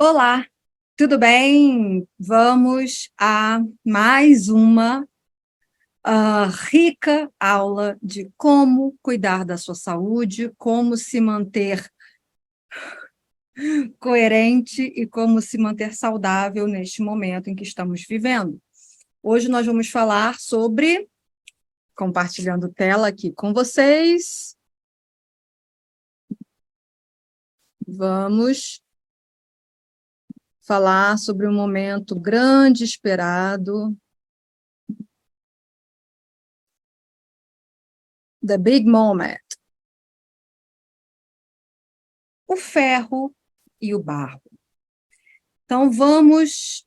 Olá, tudo bem? Vamos a mais uma rica aula de como cuidar da sua saúde, como se manter coerente e como se manter saudável neste momento em que estamos vivendo. Hoje nós vamos falar sobre, compartilhando tela aqui com vocês, vamos falar sobre um momento grande esperado, the big moment, o ferro e o barro. Então, vamos,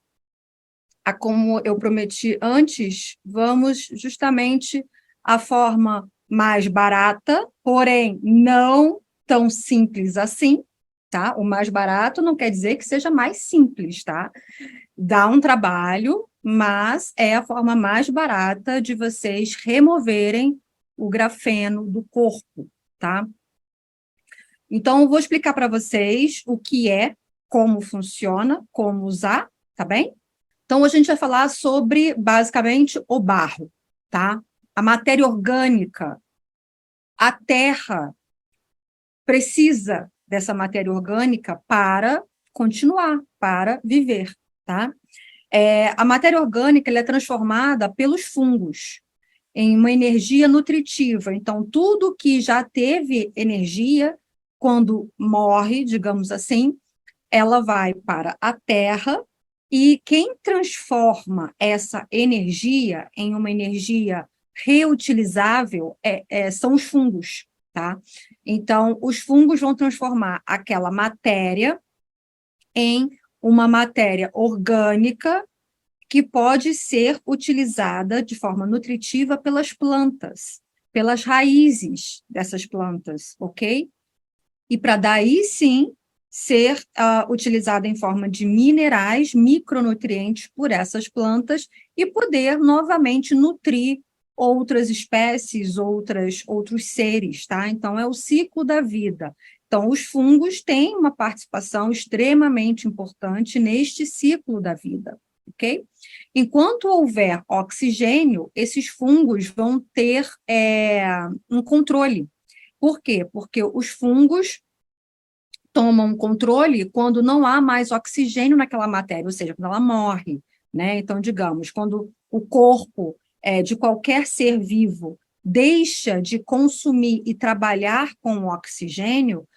como eu prometi antes, vamos justamente à forma mais barata, porém não tão simples assim, tá? O mais barato não quer dizer que seja mais simples, tá? Dá um trabalho, mas é a forma mais barata de vocês removerem o grafeno do corpo, tá? Então, eu vou explicar para vocês o que é, como funciona, como usar, tá bem? Então, a gente vai falar sobre, basicamente, o barro, tá? A matéria orgânica. A Terra precisa dessa matéria orgânica para continuar, para viver, tá? A matéria orgânica ela é transformada pelos fungos em uma energia nutritiva. Então, tudo que já teve energia, quando morre, digamos assim, ela vai para a Terra e quem transforma essa energia em uma energia reutilizável são os fungos, tá? Então, os fungos vão transformar aquela matéria em uma matéria orgânica que pode ser utilizada de forma nutritiva pelas plantas, pelas raízes dessas plantas, ok? E para daí sim ser utilizada em forma de minerais, micronutrientes por essas plantas e poder novamente nutrir outras espécies, outros seres, tá? Então, é o ciclo da vida. Então, os fungos têm uma participação extremamente importante neste ciclo da vida, ok? Enquanto houver oxigênio, esses fungos vão ter um controle. Por quê? Porque os fungos tomam controle quando não há mais oxigênio naquela matéria, ou seja, quando ela morre, né? Então, digamos, quando o corpo de qualquer ser vivo deixa de consumir e trabalhar com o oxigênio,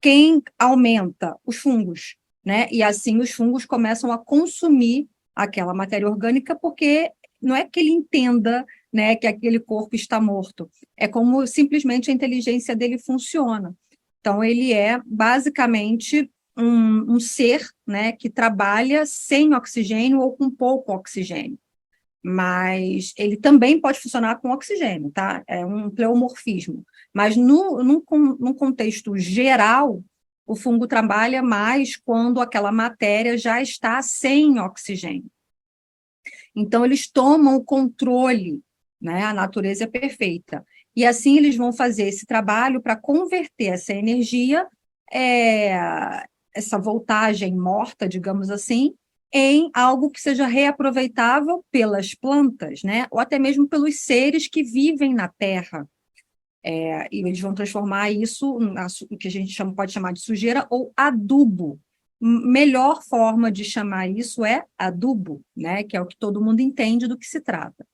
quem aumenta? Os fungos, né? E assim os fungos começam a consumir aquela matéria orgânica, porque não é que ele entenda, né, que aquele corpo está morto, é como simplesmente a inteligência dele funciona. Então, ele é basicamente um ser, né, que trabalha sem oxigênio ou com pouco oxigênio. Mas ele também pode funcionar com oxigênio, tá? É um pleomorfismo. Mas num contexto geral, o fungo trabalha mais quando aquela matéria já está sem oxigênio. Então, eles tomam o controle, né? A natureza é perfeita. E assim eles vão fazer esse trabalho para converter essa energia, essa voltagem morta, digamos assim, em algo que seja reaproveitável pelas plantas, né? Ou até mesmo pelos seres que vivem na Terra. E eles vão transformar isso no que a gente pode chamar de sujeira ou adubo. Melhor forma de chamar isso é adubo, né? Que é o que todo mundo entende do que se trata.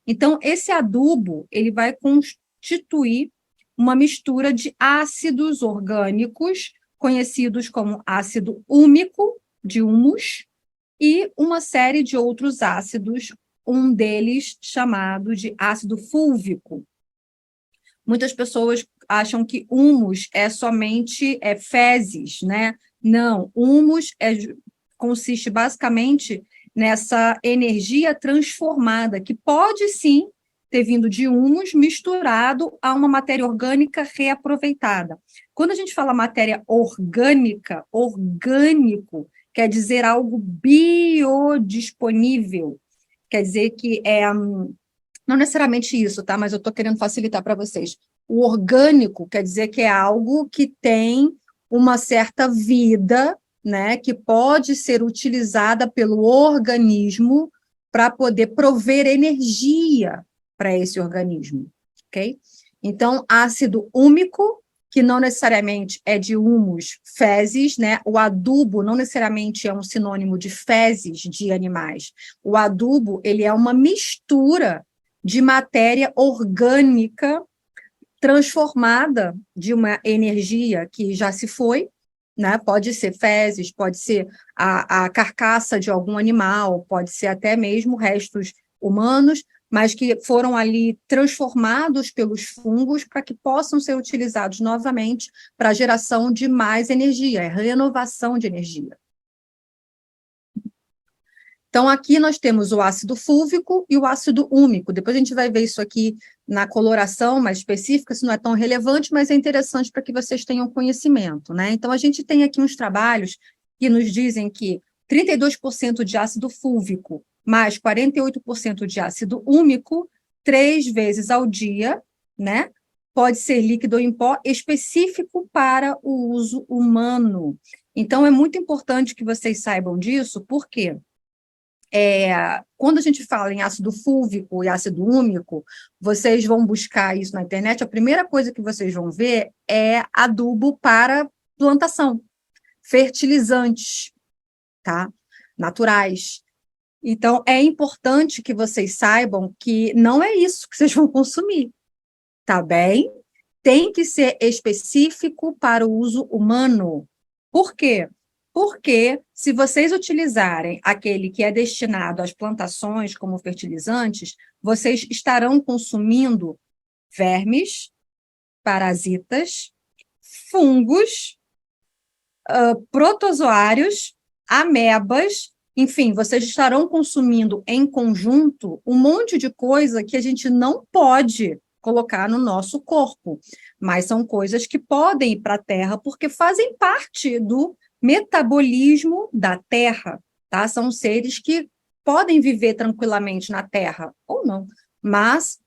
Então, esse adubo ele vai constituir uma mistura de ácidos orgânicos, conhecidos como ácido úmico, de humus, e uma série de outros ácidos, um deles chamado de ácido fúlvico. Muitas pessoas acham que humus é somente fezes, né? Não, humus consiste basicamente nessa energia transformada, que pode sim ter vindo de humus misturado a uma matéria orgânica reaproveitada. Quando a gente fala matéria orgânica, orgânico quer dizer algo biodisponível, quer dizer que não necessariamente isso, tá? Mas eu estou querendo facilitar para vocês. O orgânico quer dizer que é algo que tem uma certa vida né, que pode ser utilizada pelo organismo para poder prover energia para esse organismo, ok? Então, ácido úmico, que não necessariamente é de humus, fezes, né? O adubo não necessariamente é um sinônimo de fezes de animais. O adubo, ele é uma mistura de matéria orgânica transformada de uma energia que já se foi, né? Pode ser fezes, pode ser a carcaça de algum animal, pode ser até mesmo restos humanos, mas que foram ali transformados pelos fungos para que possam ser utilizados novamente para a geração de mais energia, renovação de energia. Então, aqui nós temos o ácido fúlvico e o ácido úmico. Depois a gente vai ver isso aqui na coloração mais específica, isso não é tão relevante, mas é interessante para que vocês tenham conhecimento, né? Então, a gente tem aqui uns trabalhos que nos dizem que 32% de ácido fúlvico mais 48% de ácido úmico, 3 vezes ao dia, né? Pode ser líquido ou em pó, específico para o uso humano. Então, é muito importante que vocês saibam disso, por quê? Quando a gente fala em ácido fúlvico e ácido úmico, vocês vão buscar isso na internet, a primeira coisa que vocês vão ver é adubo para plantação, fertilizantes, tá? Naturais. Então, é importante que vocês saibam que não é isso que vocês vão consumir, tá bem? Tem que ser específico para o uso humano. Por quê? Porque se vocês utilizarem aquele que é destinado às plantações como fertilizantes, vocês estarão consumindo vermes, parasitas, fungos, protozoários, amebas, enfim, vocês estarão consumindo em conjunto um monte de coisa que a gente não pode colocar no nosso corpo, mas são coisas que podem ir para a Terra porque fazem parte do metabolismo da Terra, tá? São seres que podem viver tranquilamente na Terra ou não, mas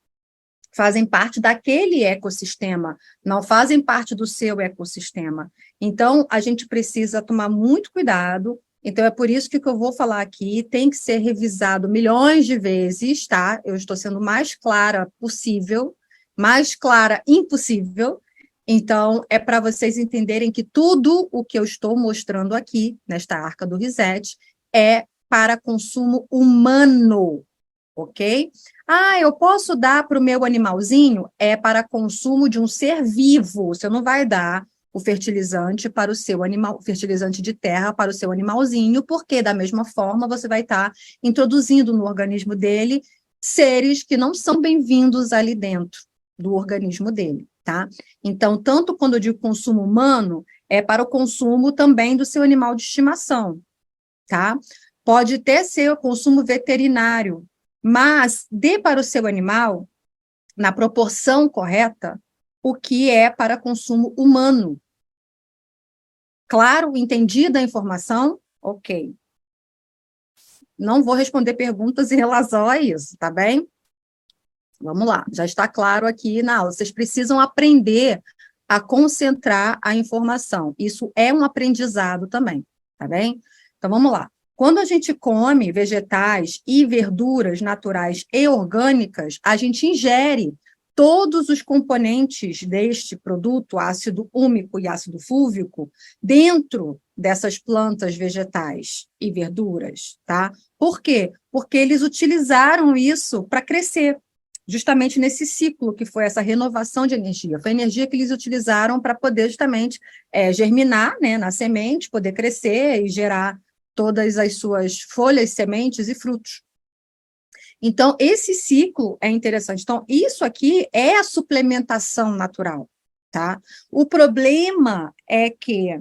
fazem parte daquele ecossistema, não fazem parte do seu ecossistema. Então, a gente precisa tomar muito cuidado. Então, é por isso que o que eu vou falar aqui tem que ser revisado milhões de vezes, tá? Eu estou sendo mais clara possível, mais clara impossível. Então, é para vocês entenderem que tudo o que eu estou mostrando aqui, nesta arca do Reset, é para consumo humano, ok? Ah, eu posso dar para o meu animalzinho? É para consumo de um ser vivo. Você não vai dar o fertilizante para o seu animal, fertilizante de terra para o seu animalzinho, porque da mesma forma você vai estar introduzindo no organismo dele seres que não são bem-vindos ali dentro do organismo dele, tá? Então, tanto quando eu digo consumo humano, é para o consumo também do seu animal de estimação, tá? Pode até ser o consumo veterinário, mas dê para o seu animal, na proporção correta, o que é para consumo humano. Claro, entendida a informação? Ok. Não vou responder perguntas em relação a isso, tá bem? Vamos lá, já está claro aqui na aula. Vocês precisam aprender a concentrar a informação. Isso é um aprendizado também, tá bem? Então, vamos lá. Quando a gente come vegetais e verduras naturais e orgânicas, a gente ingere todos os componentes deste produto, ácido úmico e ácido fúlvico, dentro dessas plantas vegetais e verduras, tá? Por quê? Porque eles utilizaram isso para crescer, justamente nesse ciclo que foi essa renovação de energia. Foi a energia que eles utilizaram para poder justamente germinar, né, na semente, poder crescer e gerar todas as suas folhas, sementes e frutos. Então, esse ciclo é interessante. Então, isso aqui é a suplementação natural, tá? O problema é que,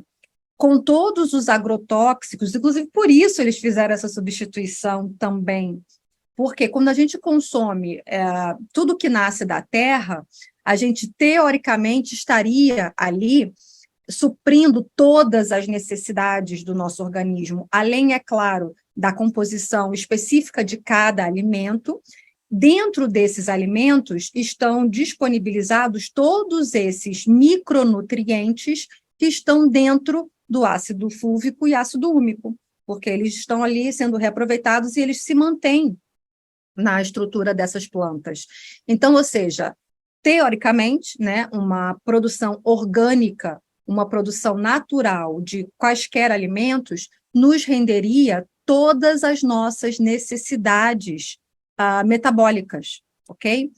com todos os agrotóxicos, inclusive por isso eles fizeram essa substituição também, porque quando a gente consome tudo que nasce da terra, a gente, teoricamente, estaria ali suprindo todas as necessidades do nosso organismo, além, é claro, da composição específica de cada alimento. Dentro desses alimentos estão disponibilizados todos esses micronutrientes que estão dentro do ácido fúlvico e ácido úmico, porque eles estão ali sendo reaproveitados e eles se mantêm na estrutura dessas plantas. Então, ou seja, teoricamente, né, uma produção orgânica, uma produção natural de quaisquer alimentos, nos renderia todas as nossas necessidades metabólicas, ok?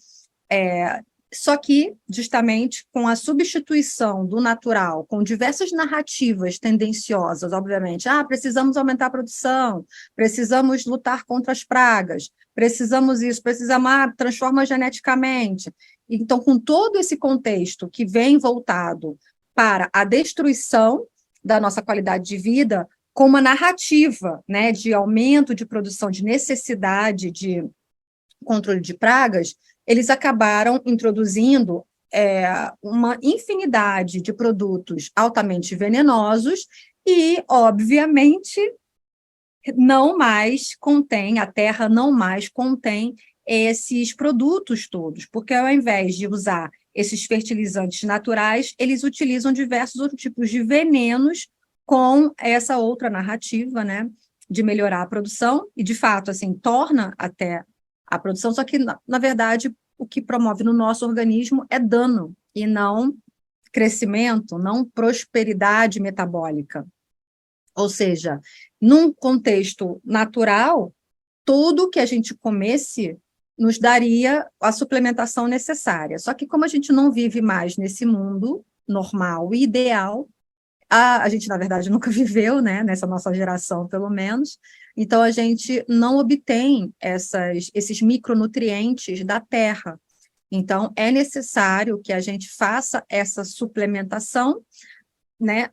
Só que, justamente, com a substituição do natural, com diversas narrativas tendenciosas, obviamente, precisamos aumentar a produção, precisamos lutar contra as pragas, precisamos isso, precisamos, transforma geneticamente. Então, com todo esse contexto que vem voltado para a destruição da nossa qualidade de vida, com uma narrativa, né, de aumento de produção, de necessidade de controle de pragas, eles acabaram introduzindo uma infinidade de produtos altamente venenosos e, obviamente, a terra não mais contém esses produtos todos, porque ao invés de usar esses fertilizantes naturais, eles utilizam diversos outros tipos de venenos com essa outra narrativa, né, de melhorar a produção, e de fato, assim, torna até a produção, só que, na verdade, o que promove no nosso organismo é dano, e não crescimento, não prosperidade metabólica. Ou seja, num contexto natural, tudo que a gente comesse nos daria a suplementação necessária. Só que como a gente não vive mais nesse mundo normal e ideal, a gente, na verdade, nunca viveu, né, nessa nossa geração, pelo menos, então a gente não obtém esses micronutrientes da terra. Então, é necessário que a gente faça essa suplementação, né?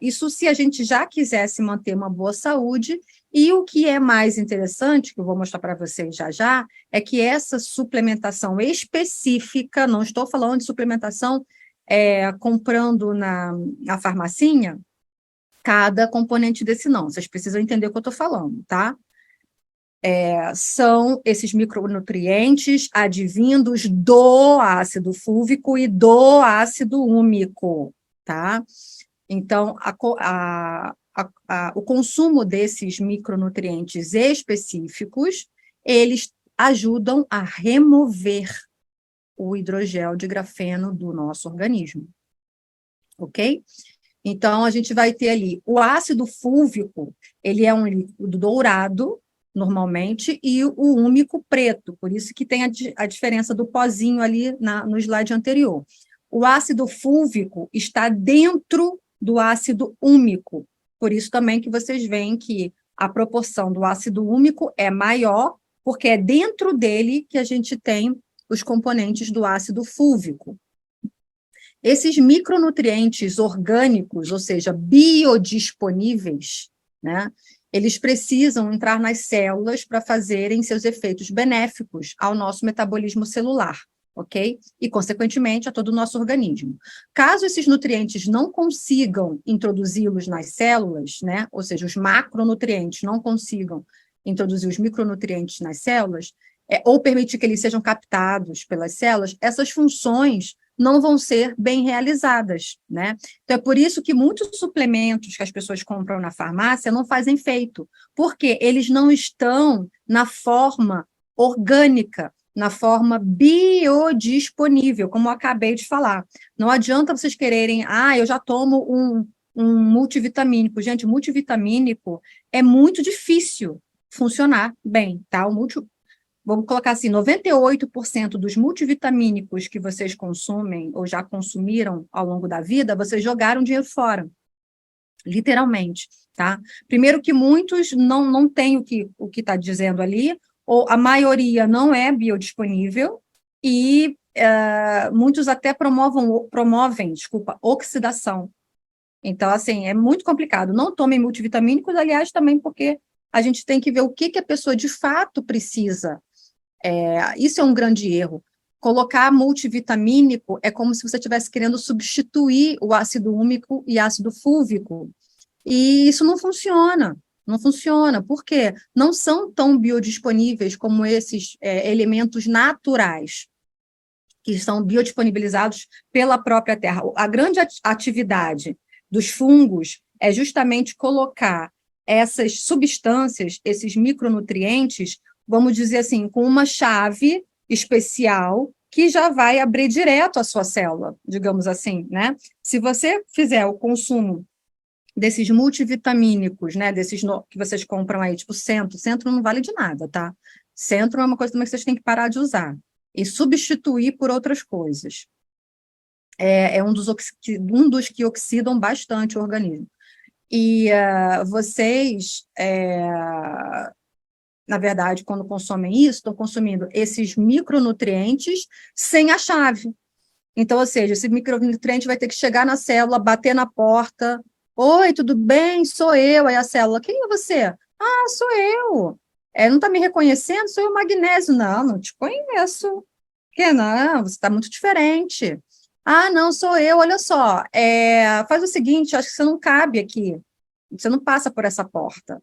Isso se a gente já quisesse manter uma boa saúde, e o que é mais interessante, que eu vou mostrar para vocês já já, é que essa suplementação específica, não estou falando de suplementação comprando na farmacinha, cada componente desse não, vocês precisam entender o que eu estou falando, tá? São esses micronutrientes advindos do ácido fúlvico e do ácido úmico, tá? Então, o consumo desses micronutrientes específicos, eles ajudam a remover o hidrogel de grafeno do nosso organismo, ok? Então, a gente vai ter ali o ácido fúlvico, ele é um líquido dourado, normalmente, e o úmico preto, por isso que tem a diferença do pozinho ali no slide anterior. O ácido fúlvico está dentro do ácido úmico, por isso também que vocês veem que a proporção do ácido úmico é maior, porque é dentro dele que a gente tem os componentes do ácido fúlvico. Esses micronutrientes orgânicos, ou seja, biodisponíveis, né, eles precisam entrar nas células para fazerem seus efeitos benéficos ao nosso metabolismo celular, ok? E, consequentemente, a todo o nosso organismo. Caso esses nutrientes não consigam introduzi-los nas células, né, ou seja, os macronutrientes não consigam introduzir os micronutrientes nas células, ou permitir que eles sejam captados pelas células, essas funções não vão ser bem realizadas, né? Então, é por isso que muitos suplementos que as pessoas compram na farmácia não fazem efeito, porque eles não estão na forma orgânica, na forma biodisponível, como eu acabei de falar. Não adianta vocês quererem, eu já tomo um multivitamínico. Gente, multivitamínico é muito difícil funcionar bem, tá? Vamos colocar assim, 98% dos multivitamínicos que vocês consumem ou já consumiram ao longo da vida, vocês jogaram dinheiro fora, literalmente, tá? Primeiro que muitos não têm o que está dizendo ali, ou a maioria não é biodisponível, e muitos até promovem, oxidação. Então, assim, é muito complicado. Não tomem multivitamínicos, aliás, também porque a gente tem que ver o que a pessoa de fato precisa. Isso é um grande erro. Colocar multivitamínico é como se você estivesse querendo substituir o ácido úmico e ácido fúlvico. E isso não funciona. Não funciona. Por quê? Não são tão biodisponíveis como esses elementos naturais, que são biodisponibilizados pela própria terra. A grande atividade dos fungos é justamente colocar essas substâncias, esses micronutrientes, vamos dizer assim, com uma chave especial que já vai abrir direto a sua célula, digamos assim, né? Se você fizer o consumo desses multivitamínicos, né, que vocês compram aí, tipo Centro não vale de nada, tá? Centro é uma coisa também que vocês têm que parar de usar e substituir por outras coisas. É um dos que oxidam bastante o organismo. E vocês, na verdade, quando consomem isso, estão consumindo esses micronutrientes sem a chave. Então, ou seja, esse micronutriente vai ter que chegar na célula, bater na porta. Oi, tudo bem? Sou eu. Aí a célula, quem é você? Ah, sou eu. Não está me reconhecendo? Sou eu, magnésio. Não te conheço. Que não? Você está muito diferente. Ah, não, sou eu. Olha só, faz o seguinte, acho que você não cabe aqui. Você não passa por essa porta.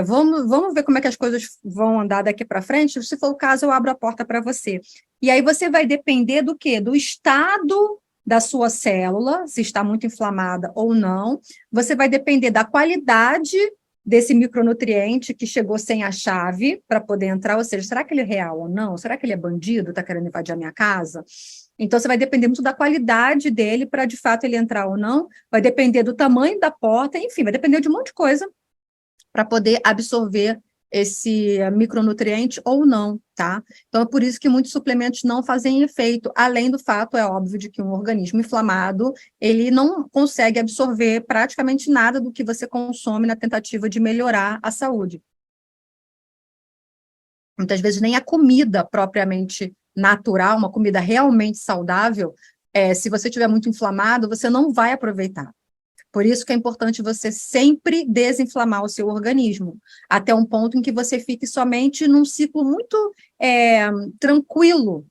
Vamos ver como é que as coisas vão andar daqui para frente. Se for o caso, eu abro a porta para você. E aí você vai depender do quê? Do estado da sua célula, se está muito inflamada ou não. Você vai depender da qualidade desse micronutriente que chegou sem a chave para poder entrar, ou seja, será que ele é real ou não? Será que ele é bandido, está querendo invadir a minha casa? Então, você vai depender muito da qualidade dele para, de fato, ele entrar ou não. Vai depender do tamanho da porta, enfim, vai depender de um monte de coisa para poder absorver esse micronutriente ou não, tá? Então, é por isso que muitos suplementos não fazem efeito, além do fato, é óbvio, de que um organismo inflamado, ele não consegue absorver praticamente nada do que você consome na tentativa de melhorar a saúde. Muitas vezes nem a comida propriamente natural, uma comida realmente saudável, se você estiver muito inflamado, você não vai aproveitar. Por isso que é importante você sempre desinflamar o seu organismo, até um ponto em que você fique somente num ciclo muito tranquilo,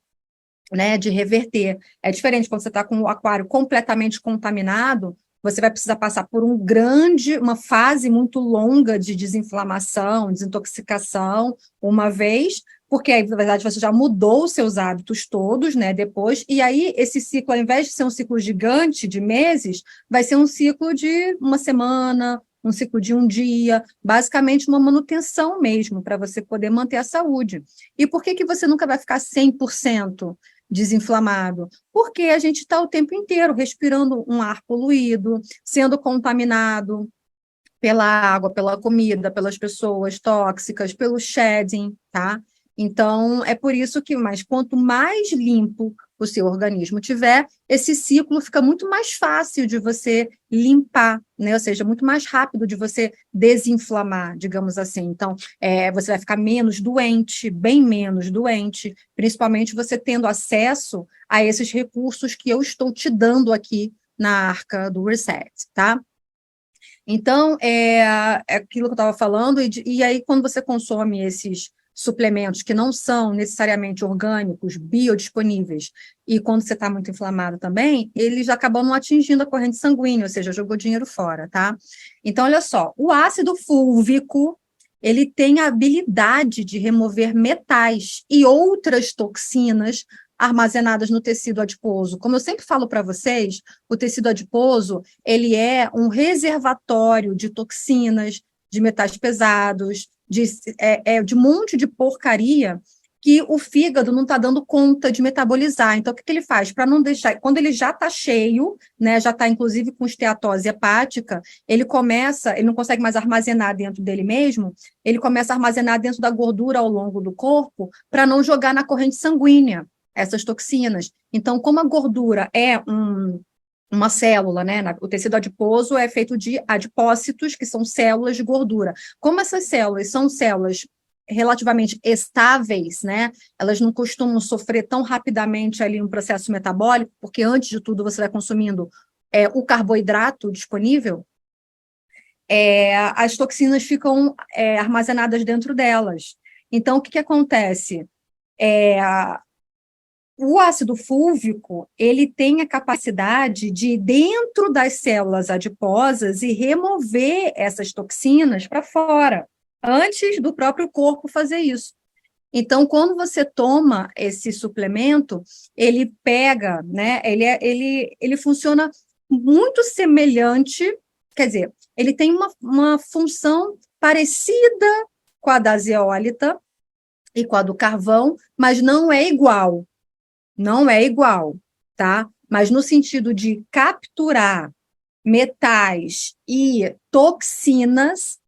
né, de reverter. É diferente quando você está com o aquário completamente contaminado, você vai precisar passar por uma fase muito longa de desinflamação, desintoxicação, uma vez, porque aí, na verdade, você já mudou os seus hábitos todos, né, depois, e aí esse ciclo, ao invés de ser um ciclo gigante de meses, vai ser um ciclo de uma semana, um ciclo de um dia, basicamente uma manutenção mesmo, para você poder manter a saúde. E por que que você nunca vai ficar 100% desinflamado? Porque a gente está o tempo inteiro respirando um ar poluído, sendo contaminado pela água, pela comida, pelas pessoas tóxicas, pelo shedding, tá? Então, é por isso que, mas quanto mais limpo o seu organismo tiver, esse ciclo fica muito mais fácil de você limpar, né? Ou seja, muito mais rápido de você desinflamar, digamos assim. Então, você vai ficar menos doente, bem menos doente, principalmente você tendo acesso a esses recursos que eu estou te dando aqui na Arca do Reset, tá? Então, é aquilo que eu estava falando, e aí, quando você consome esses suplementos que não são necessariamente orgânicos, biodisponíveis, e quando você está muito inflamado também, eles acabam não atingindo a corrente sanguínea, ou seja, jogou dinheiro fora, tá? Então, olha só, o ácido fúlvico, ele tem a habilidade de remover metais e outras toxinas armazenadas no tecido adiposo. Como eu sempre falo para vocês, o tecido adiposo, ele é um reservatório de toxinas, de metais pesados, de um monte de porcaria que o fígado não está dando conta de metabolizar. Então, o que ele faz? Para não deixar, quando ele já está cheio, né, já está inclusive com esteatose hepática, ele não consegue mais armazenar dentro dele mesmo, ele começa a armazenar dentro da gordura ao longo do corpo para não jogar na corrente sanguínea essas toxinas. Então, como a gordura é uma célula, né? O tecido adiposo é feito de adipócitos, que são células de gordura. Como essas células são células relativamente estáveis, né? Elas não costumam sofrer tão rapidamente ali um processo metabólico, porque antes de tudo você vai consumindo o carboidrato disponível, as toxinas ficam armazenadas dentro delas. Então, o que acontece? O ácido fúlvico, ele tem a capacidade de, dentro das células adiposas, e remover essas toxinas para fora, antes do próprio corpo fazer isso. Então, quando você toma esse suplemento, ele pega, né? Ele funciona muito semelhante, quer dizer, ele tem uma função parecida com a da zeólita e com a do carvão, mas não é igual. Não é igual, tá? Mas no sentido de capturar metais e toxinas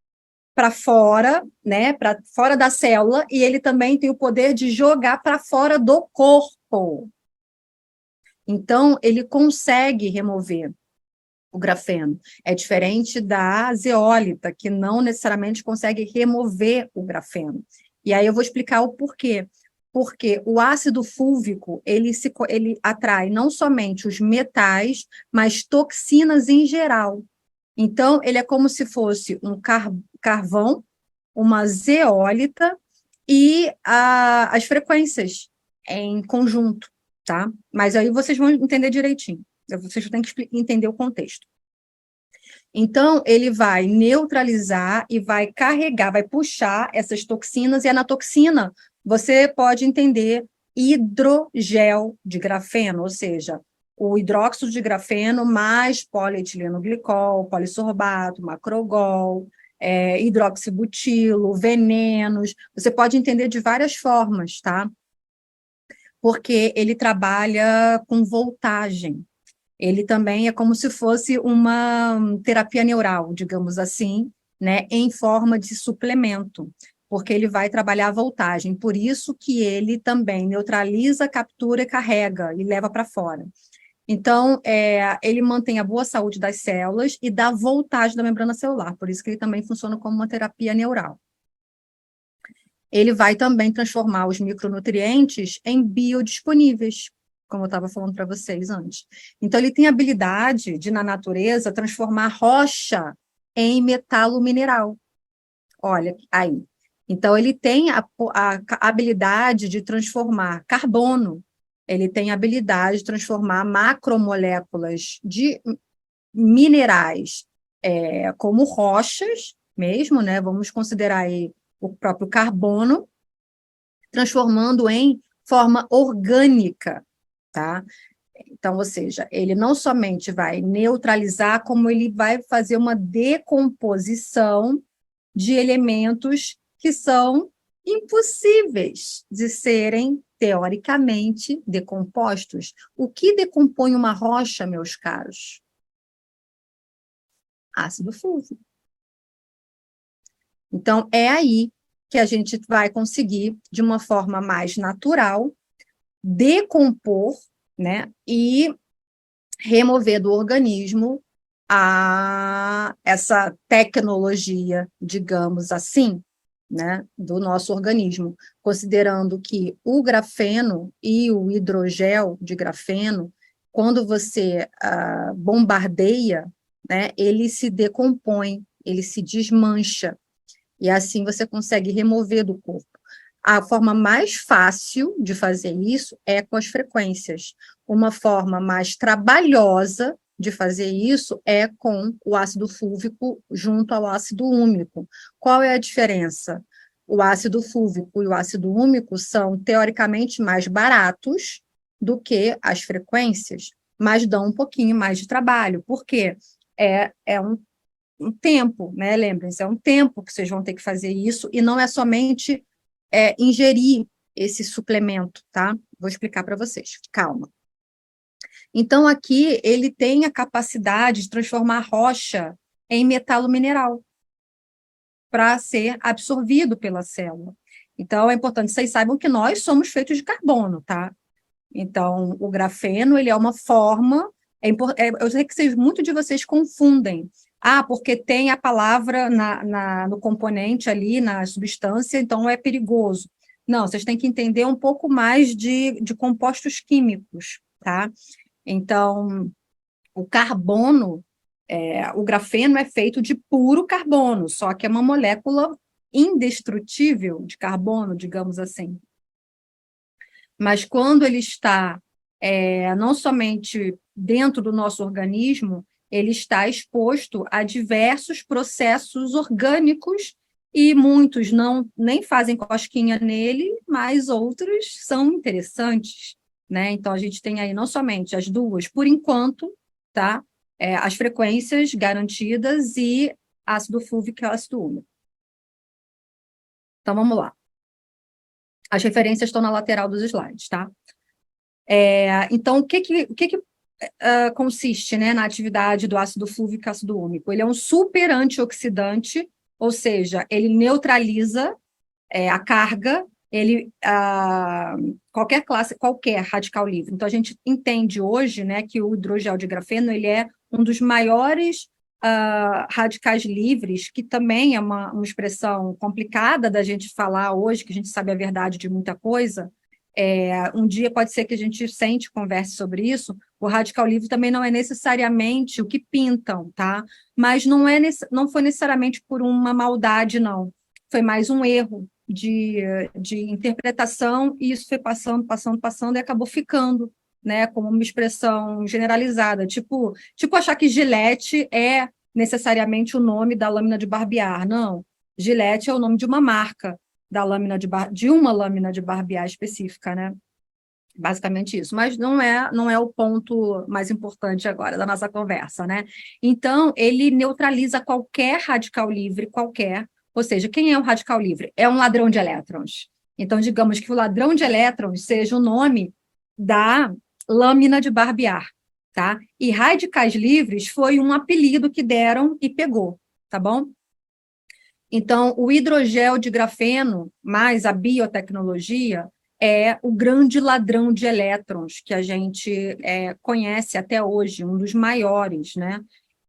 para fora, né, para fora da célula, e ele também tem o poder de jogar para fora do corpo. Então, ele consegue remover o grafeno. É diferente da zeólita, que não necessariamente consegue remover o grafeno. E aí eu vou explicar o porquê. Porque o ácido fúlvico, ele atrai não somente os metais, mas toxinas em geral. Então, ele é como se fosse um carvão, uma zeólita e as frequências em conjunto, tá? Mas aí vocês vão entender direitinho. Vocês têm que entender o contexto. Então, ele vai neutralizar e vai carregar, vai puxar essas toxinas, e na toxina você pode entender hidrogel de grafeno, ou seja, o hidróxido de grafeno mais polietileno-glicol, polissorbato, macrogol, hidroxibutilo, venenos. Você pode entender de várias formas, tá? Porque ele trabalha com voltagem. Ele também é como se fosse uma terapia neural, digamos assim, né, em forma de suplemento, porque ele vai trabalhar a voltagem. Por isso que ele também neutraliza, captura e carrega e leva para fora. Então, ele mantém a boa saúde das células e dá voltagem da membrana celular, por isso que ele também funciona como uma terapia neural. Ele vai também transformar os micronutrientes em biodisponíveis, como eu estava falando para vocês antes. Então, ele tem a habilidade de, na natureza, transformar rocha em metalo mineral. Olha aí. Então, ele tem a habilidade de transformar carbono, ele tem a habilidade de transformar macromoléculas de minerais como rochas mesmo, né? Vamos considerar aí o próprio carbono, transformando em forma orgânica, tá? Então, ou seja, ele não somente vai neutralizar, como ele vai fazer uma decomposição de elementos que são impossíveis de serem, teoricamente, decompostos. O que decompõe uma rocha, meus caros? Ácido fúlvico. Então, é aí que a gente vai conseguir, de uma forma mais natural, decompor, né, e remover do organismo essa tecnologia, digamos assim, né, do nosso organismo, considerando que o grafeno e o hidrogel de grafeno, quando você bombardeia, né, ele se decompõe, ele se desmancha, e assim você consegue remover do corpo. A forma mais fácil de fazer isso é com as frequências. Uma forma mais trabalhosa de fazer isso é com o ácido fúlvico junto ao ácido úmico. Qual é a diferença? O ácido fúlvico e o ácido úmico são, teoricamente, mais baratos do que as frequências, mas dão um pouquinho mais de trabalho. Por quê? É um tempo, né? Lembrem-se, é um tempo que vocês vão ter que fazer isso, e não é somente ingerir esse suplemento, tá? Vou explicar para vocês, calma. Então, aqui, ele tem a capacidade de transformar rocha em metalo mineral para ser absorvido pela célula. Então, é importante que vocês saibam que nós somos feitos de carbono, tá? Então, o grafeno, ele é uma forma... eu sei que muito de vocês confundem. Porque tem a palavra no componente ali, na substância, então é perigoso. Não, vocês têm que entender um pouco mais de compostos químicos, tá? Então, o carbono, o grafeno é feito de puro carbono, só que é uma molécula indestrutível de carbono, digamos assim. Mas quando ele está não somente dentro do nosso organismo, ele está exposto a diversos processos orgânicos, e muitos nem fazem cosquinha nele, mas outros são interessantes, né? Então, a gente tem aí não somente as duas, por enquanto, tá? as frequências garantidas e ácido fúlvico e ácido úmico. Então, vamos lá. As referências estão na lateral dos slides, tá? Então, o que consiste, né, na atividade do ácido fúlvico e ácido úmico? Ele é um super antioxidante, ou seja, ele neutraliza a carga, qualquer radical livre. Então, a gente entende hoje, né, que o hidrogel de grafeno ele é um dos maiores radicais livres, que também é uma expressão complicada da gente falar hoje, que a gente sabe a verdade de muita coisa. Um dia pode ser que a gente sente, converse sobre isso. O radical livre também não é necessariamente o que pintam, tá? Mas não foi necessariamente por uma maldade, não. Foi mais um erro de interpretação, e isso foi passando, e acabou ficando, né, como uma expressão generalizada, tipo achar que Gillette é necessariamente o nome da lâmina de barbear. Não, Gillette é o nome de uma marca de uma lâmina de barbear específica, né? Basicamente isso, mas não é o ponto mais importante agora da nossa conversa, né? Então, ele neutraliza qualquer radical livre, ou seja, quem é um radical livre? É um ladrão de elétrons. Então, digamos que o ladrão de elétrons seja o nome da lâmina de barbear, tá? E radicais livres foi um apelido que deram e pegou, tá bom? Então, o hidrogel de grafeno, mais a biotecnologia, é o grande ladrão de elétrons que a gente conhece até hoje, um dos maiores, né?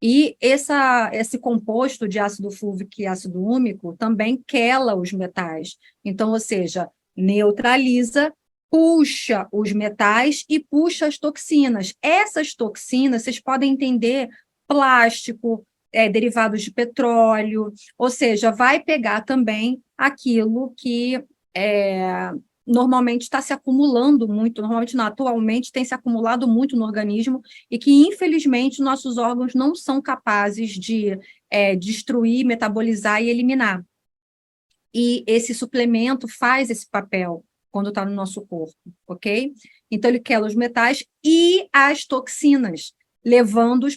E esse composto de ácido fúlvico e ácido úmico também quela os metais. Então, ou seja, neutraliza, puxa os metais e puxa as toxinas. Essas toxinas, vocês podem entender, plástico, derivados de petróleo, ou seja, vai pegar também aquilo que normalmente está se acumulando muito, normalmente não, atualmente tem se acumulado muito no organismo e que, infelizmente, nossos órgãos não são capazes de destruir, metabolizar e eliminar. E esse suplemento faz esse papel quando está no nosso corpo, ok? Então, ele quebra os metais e as toxinas, levando-as,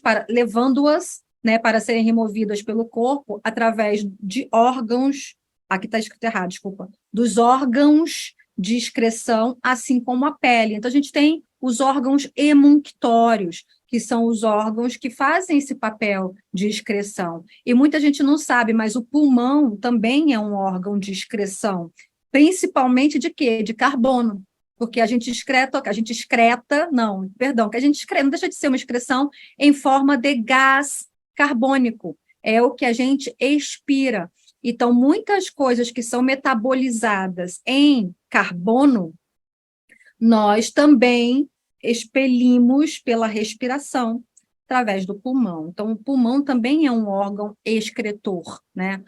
né, para serem removidas pelo corpo através de órgãos, aqui está escrito errado, desculpa, dos órgãos de excreção, assim como a pele. Então, a gente tem os órgãos emunctórios, que são os órgãos que fazem esse papel de excreção. E muita gente não sabe, mas o pulmão também é um órgão de excreção, principalmente de quê? De carbono. Porque que a gente excreta, não deixa de ser uma excreção em forma de gás carbônico, é o que a gente expira. Então, muitas coisas que são metabolizadas em carbono, nós também expelimos pela respiração, através do pulmão. Então, o pulmão também é um órgão excretor, né?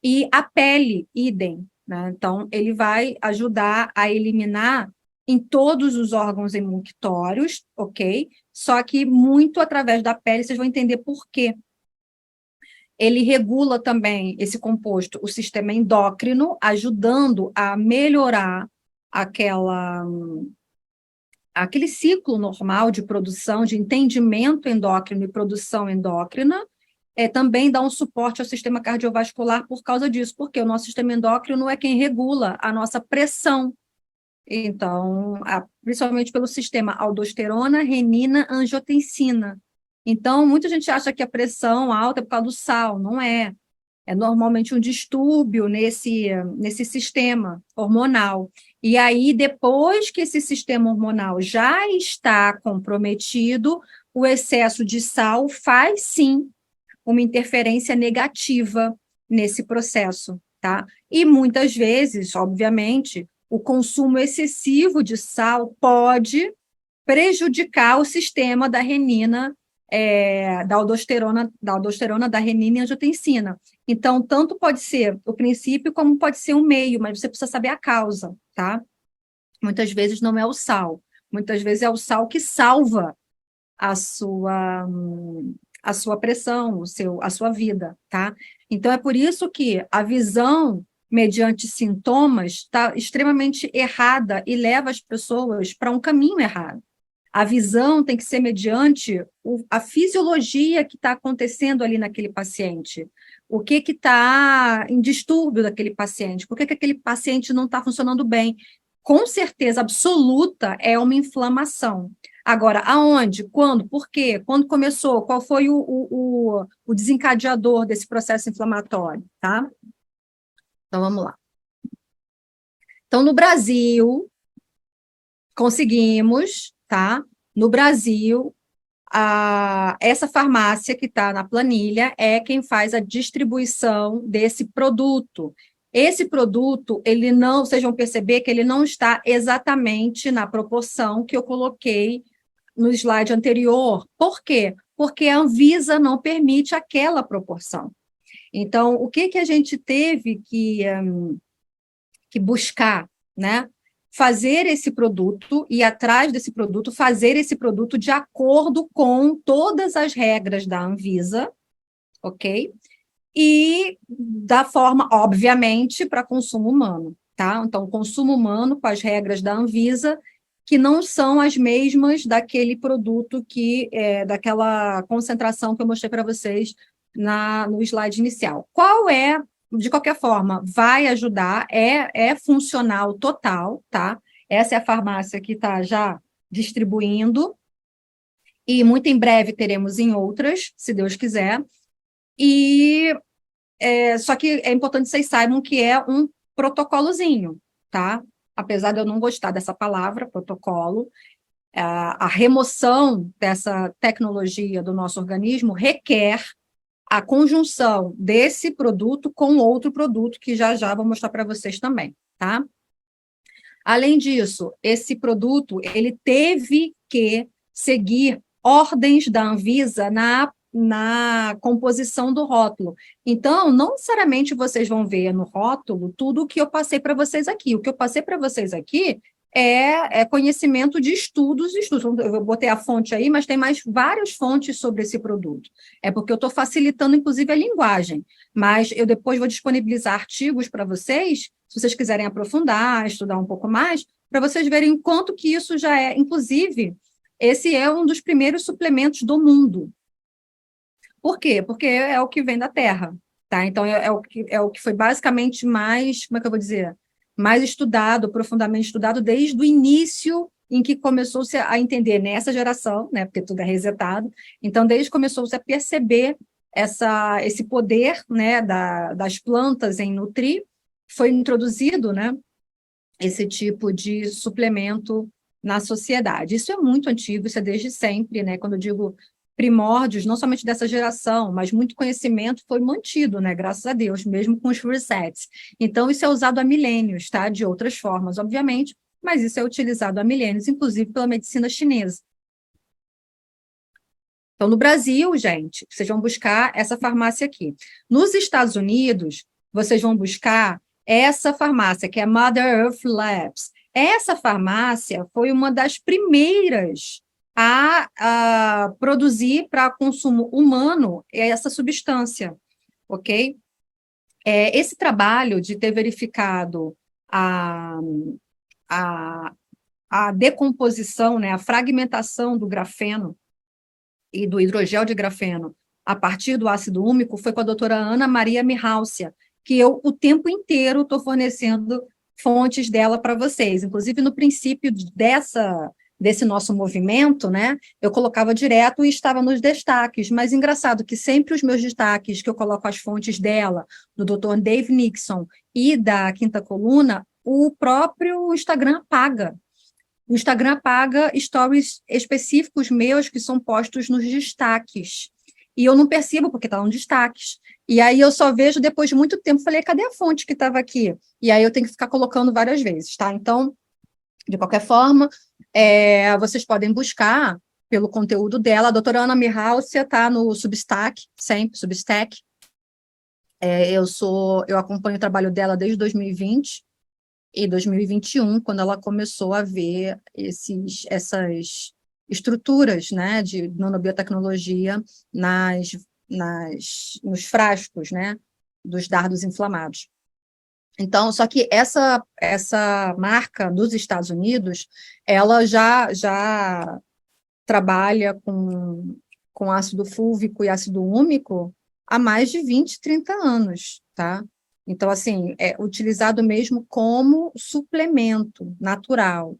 E a pele, idem, né? Então, ele vai ajudar a eliminar em todos os órgãos emunctórios, ok? Só que muito através da pele, vocês vão entender por quê. Ele regula também, esse composto, o sistema endócrino, ajudando a melhorar aquele ciclo normal de produção, de entendimento endócrino e produção endócrina. Também dá um suporte ao sistema cardiovascular por causa disso, porque o nosso sistema endócrino é quem regula a nossa pressão. Então, principalmente pelo sistema aldosterona, renina, angiotensina. Então, muita gente acha que a pressão alta é por causa do sal, não é. É normalmente um distúrbio nesse sistema hormonal. E aí, depois que esse sistema hormonal já está comprometido, o excesso de sal faz, sim, uma interferência negativa nesse processo, tá? E muitas vezes, obviamente, o consumo excessivo de sal pode prejudicar o sistema da renina, da aldosterona, da renina e angiotensina. Então, tanto pode ser o princípio como pode ser o meio, mas você precisa saber a causa, tá? Muitas vezes não é o sal, muitas vezes é o sal que salva a sua pressão, a sua vida, tá? Então, é por isso que a visão mediante sintomas está extremamente errada e leva as pessoas para um caminho errado. A visão tem que ser mediante a fisiologia que está acontecendo ali naquele paciente. O que está em distúrbio daquele paciente? Por que aquele paciente não está funcionando bem? Com certeza absoluta é uma inflamação. Agora, aonde? Quando? Por quê? Quando começou? Qual foi o desencadeador desse processo inflamatório? Tá? Então, vamos lá. Então, no Brasil, conseguimos, tá? No Brasil, essa farmácia que está na planilha é quem faz a distribuição desse produto. Esse produto, ele não, vocês vão perceber que ele não está exatamente na proporção que eu coloquei no slide anterior. Por quê? Porque a Anvisa não permite aquela proporção. Então, o que a gente teve que buscar, né? Fazer esse produto, ir atrás desse produto, fazer esse produto de acordo com todas as regras da Anvisa, ok? E da forma, obviamente, para consumo humano, tá? Então, consumo humano com as regras da Anvisa, que não são as mesmas daquele produto daquela concentração que eu mostrei para vocês no slide inicial. Qual é, de qualquer forma, vai ajudar, é funcional total, tá? Essa é a farmácia que está já distribuindo, e muito em breve teremos em outras, se Deus quiser. E só que é importante que vocês saibam que é um protocolozinho, tá? Apesar de eu não gostar dessa palavra, protocolo, a remoção dessa tecnologia do nosso organismo requer a conjunção desse produto com outro produto que já vou mostrar para vocês também, tá? Além disso, esse produto, ele teve que seguir ordens da Anvisa na composição do rótulo. Então, não necessariamente vocês vão ver no rótulo tudo o que eu passei para vocês aqui. O que eu passei para vocês aqui é conhecimento de estudos. Eu botei a fonte aí, mas tem mais várias fontes sobre esse produto. É porque eu estou facilitando, inclusive, a linguagem. Mas eu depois vou disponibilizar artigos para vocês, se vocês quiserem aprofundar, estudar um pouco mais, para vocês verem o quanto que isso já é. Inclusive, esse é um dos primeiros suplementos do mundo. Por quê? Porque é o que vem da terra, tá? Então, é o que foi basicamente mais, como é que eu vou dizer? Mais estudado, profundamente estudado, desde o início em que começou-se a entender nessa geração, né? Porque tudo é resetado. Então, desde que começou-se a perceber esse poder, né, das plantas em nutrir, foi introduzido, né, esse tipo de suplemento na sociedade. Isso é muito antigo, isso é desde sempre, né? Quando eu digo primórdios, não somente dessa geração, mas muito conhecimento foi mantido, né? Graças a Deus, mesmo com os resets. Então, isso é usado há milênios, tá? De outras formas, obviamente, mas isso é utilizado há milênios, inclusive pela medicina chinesa. Então, no Brasil, gente, vocês vão buscar essa farmácia aqui. Nos Estados Unidos, vocês vão buscar essa farmácia, que é Mother Earth Labs. Essa farmácia foi uma das primeiras a produzir para consumo humano essa substância, ok? Esse trabalho de ter verificado a, a, a decomposição, né, a fragmentação do grafeno e do hidrogel de grafeno a partir do ácido úmico foi com a doutora Ana Maria Mihalcia, que eu o tempo inteiro estou fornecendo fontes dela para vocês. Inclusive, no princípio desse nosso movimento, né, eu colocava direto e estava nos destaques, mas engraçado que sempre os meus destaques, que eu coloco as fontes dela, do Dr. Dave Nixon e da Quinta Coluna, o próprio Instagram apaga. O Instagram apaga stories específicos meus que são postos nos destaques. E eu não percebo porque está nos destaques. E aí eu só vejo depois de muito tempo, falei, cadê a fonte que estava aqui? E aí eu tenho que ficar colocando várias vezes, tá? Então, de qualquer forma, vocês podem buscar pelo conteúdo dela. A doutora Ana Mihalcia está no Substack, sempre, Substack. Eu acompanho o trabalho dela desde 2020 e 2021, quando ela começou a ver essas estruturas, né, de nanobiotecnologia nos frascos, né, dos dardos inflamados. Então, só que essa marca dos Estados Unidos, ela já trabalha com ácido fúlvico e ácido úmico há mais de 20, 30 anos, tá? Então, assim, é utilizado mesmo como suplemento natural.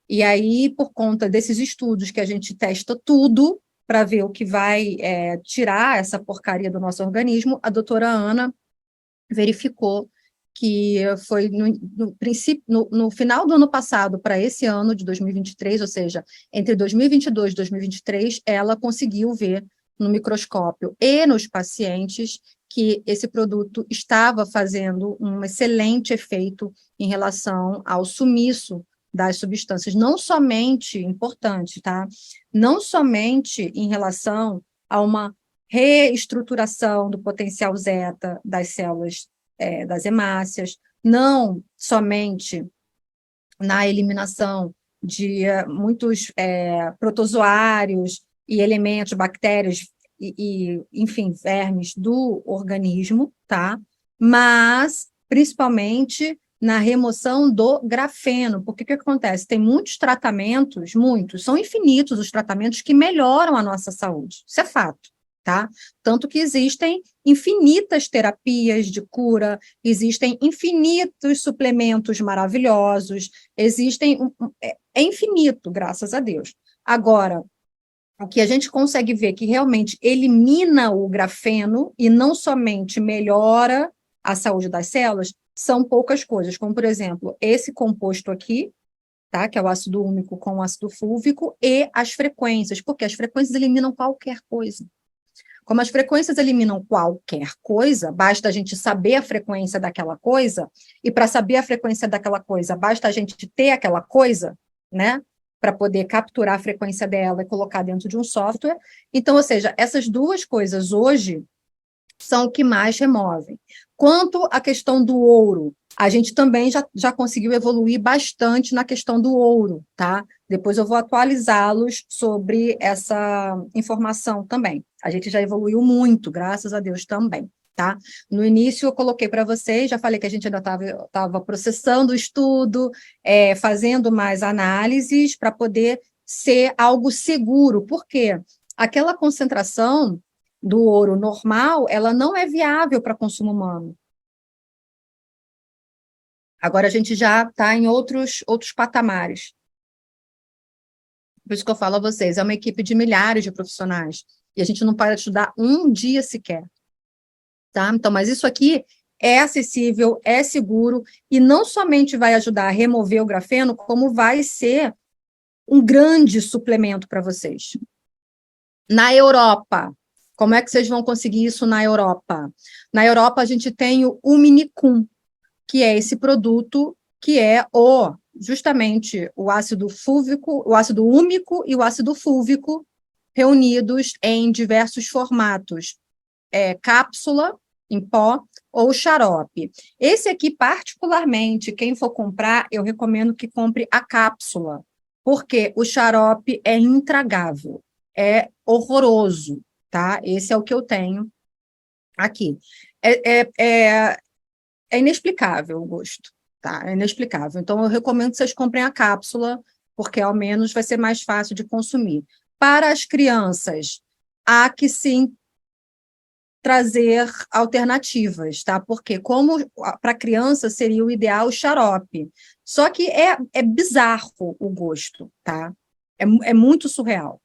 E aí, por conta desses estudos que a gente testa tudo para ver o que vai tirar essa porcaria do nosso organismo, a doutora Ana verificou que foi no princípio, no final do ano passado para esse ano de 2023, ou seja, entre 2022 e 2023, ela conseguiu ver no microscópio e nos pacientes que esse produto estava fazendo um excelente efeito em relação ao sumiço das substâncias, não somente, importante, tá? Não somente em relação a uma reestruturação do potencial zeta das células das hemácias, não somente na eliminação de muitos protozoários e elementos, bactérias enfim, vermes do organismo, tá? Mas, principalmente, na remoção do grafeno, porque o que acontece? Tem muitos tratamentos, muitos, são infinitos os tratamentos que melhoram a nossa saúde, isso é fato, tá? Tanto que existem infinitas terapias de cura, existem infinitos suplementos maravilhosos, existem, é infinito, graças a Deus. Agora, o que a gente consegue ver que realmente elimina o grafeno e não somente melhora a saúde das células, são poucas coisas, como, por exemplo, esse composto aqui, tá, que é o ácido úmico com o ácido fúlvico, e as frequências, porque as frequências eliminam qualquer coisa. Como as frequências eliminam qualquer coisa, basta a gente saber a frequência daquela coisa, e para saber a frequência daquela coisa, basta a gente ter aquela coisa, né? Para poder capturar a frequência dela e colocar dentro de um software. Então, ou seja, essas duas coisas hoje são o que mais removem. Quanto à questão do ouro, a gente também já conseguiu evoluir bastante na questão do ouro, tá? Depois eu vou atualizá-los sobre essa informação também. A gente já evoluiu muito, graças a Deus também, tá? No início eu coloquei para vocês, já falei que a gente ainda estava processando o estudo, fazendo mais análises para poder ser algo seguro. Por quê? Aquela concentração do ouro normal, ela não é viável para consumo humano. Agora a gente já está em outros patamares. Por isso que eu falo a vocês, é uma equipe de milhares de profissionais, e a gente não para de estudar um dia sequer. Tá? Então, mas isso aqui é acessível, é seguro, e não somente vai ajudar a remover o grafeno, como vai ser um grande suplemento para vocês. Na Europa, como é que vocês vão conseguir isso na Europa? Na Europa, a gente tem o Uminicum, que é esse produto que é justamente o ácido fúlvico, o ácido úmico e o ácido fúlvico reunidos em diversos formatos, cápsula, em pó, ou xarope. Esse aqui, particularmente, quem for comprar, eu recomendo que compre a cápsula, porque o xarope é intragável, é horroroso, tá? Esse é o que eu tenho aqui. É inexplicável o gosto, tá? É inexplicável. Então, eu recomendo que vocês comprem a cápsula, porque ao menos vai ser mais fácil de consumir. Para as crianças, há que sim trazer alternativas, tá? Porque como para criança seria o ideal o xarope. Só que é bizarro o gosto, tá? É muito surreal.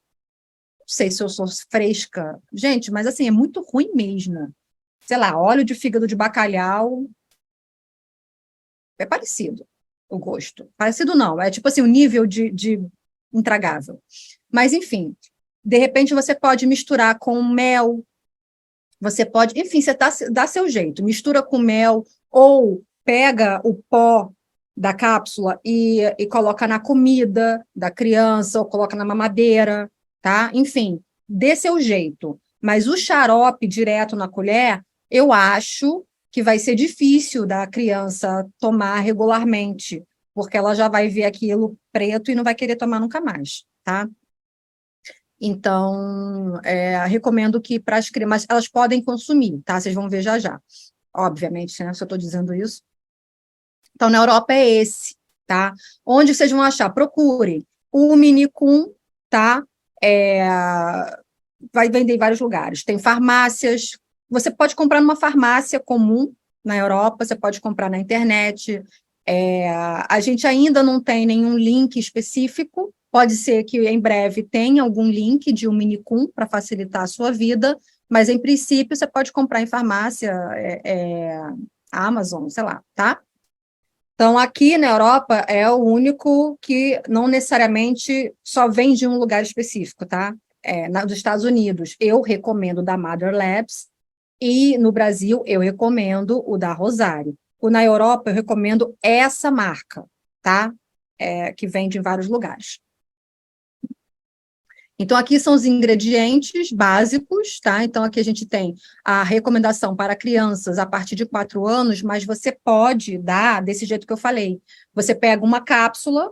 Não sei se eu sou fresca. Gente, mas assim, é muito ruim mesmo. Sei lá, óleo de fígado de bacalhau é parecido o gosto. Parecido não, é tipo assim, o nível de intragável. Mas, enfim, de repente você pode misturar com mel, você pode, enfim, você dá seu jeito, mistura com mel, ou pega o pó da cápsula e coloca na comida da criança, ou coloca na mamadeira, tá? Enfim, dê seu jeito. Mas o xarope direto na colher, eu acho que vai ser difícil da criança tomar regularmente, porque ela já vai ver aquilo preto e não vai querer tomar nunca mais, tá? Então, recomendo que para as crianças, elas podem consumir, tá? Vocês vão ver já já. Obviamente, né? Se eu estou dizendo isso. Então, na Europa é esse, tá? Onde vocês vão achar? Procurem o Minicum, tá? vai vender em vários lugares. Tem farmácias, você pode comprar numa farmácia comum na Europa, você pode comprar na internet. A gente ainda não tem nenhum link específico, pode ser que em breve tenha algum link de um minicum para facilitar a sua vida, mas em princípio você pode comprar em farmácia, Amazon, sei lá, tá? Então, aqui na Europa é o único que não necessariamente só vem de um lugar específico, tá? Nos Estados Unidos, eu recomendo o da Mother Labs, e no Brasil, eu recomendo o da Rosário. Na Europa, eu recomendo essa marca, tá? Que vende em vários lugares. Então, aqui são os ingredientes básicos, tá? Então, aqui a gente tem a recomendação para crianças a partir de 4 anos, mas você pode dar desse jeito que eu falei. Você pega uma cápsula,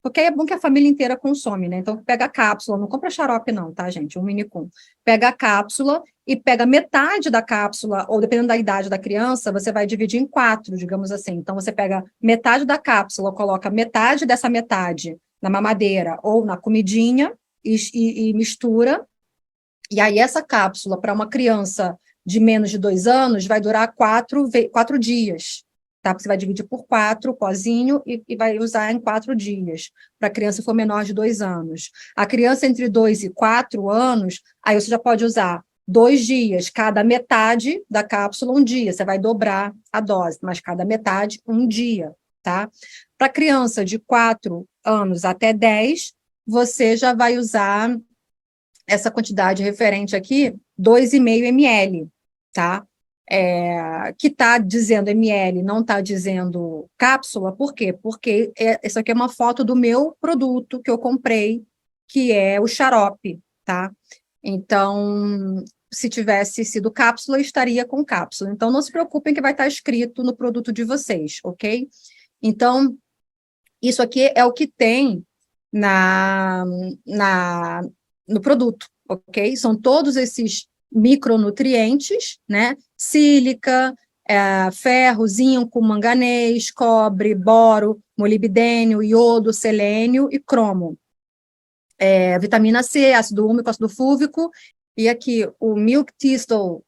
porque é bom que a família inteira consome, né? Então, pega a cápsula, não compra xarope não, tá, gente? Um minicum. Pega a cápsula e pega metade da cápsula, ou dependendo da idade da criança, você vai dividir em 4, digamos assim. Então, você pega metade da cápsula, coloca metade dessa metade na mamadeira ou na comidinha e mistura. E aí, essa cápsula, para uma criança de menos de 2 anos, vai durar 4 dias. Tá? Porque você vai dividir por 4 o pozinho e vai usar em 4 dias, para a criança que for menor de 2 anos. A criança entre 2 e 4 anos, aí você já pode usar 2 dias, cada metade da cápsula, 1 dia. Você vai dobrar a dose, mas cada metade, 1 dia. Tá? Para criança de 4 anos até 10, você já vai usar essa quantidade referente aqui, 2,5 ml, tá? Que está dizendo ml, não está dizendo cápsula, por quê? Porque essa aqui é uma foto do meu produto que eu comprei, que é o xarope, tá? Então, se tivesse sido cápsula, estaria com cápsula. Então, não se preocupem que vai estar escrito no produto de vocês, ok? Então, isso aqui é o que tem no produto, ok? São todos esses micronutrientes, né? Sílica, ferro, zinco, manganês, cobre, boro, molibdênio, iodo, selênio e cromo. Vitamina C, ácido úmico, ácido fúlvico, e aqui o Milk Thistle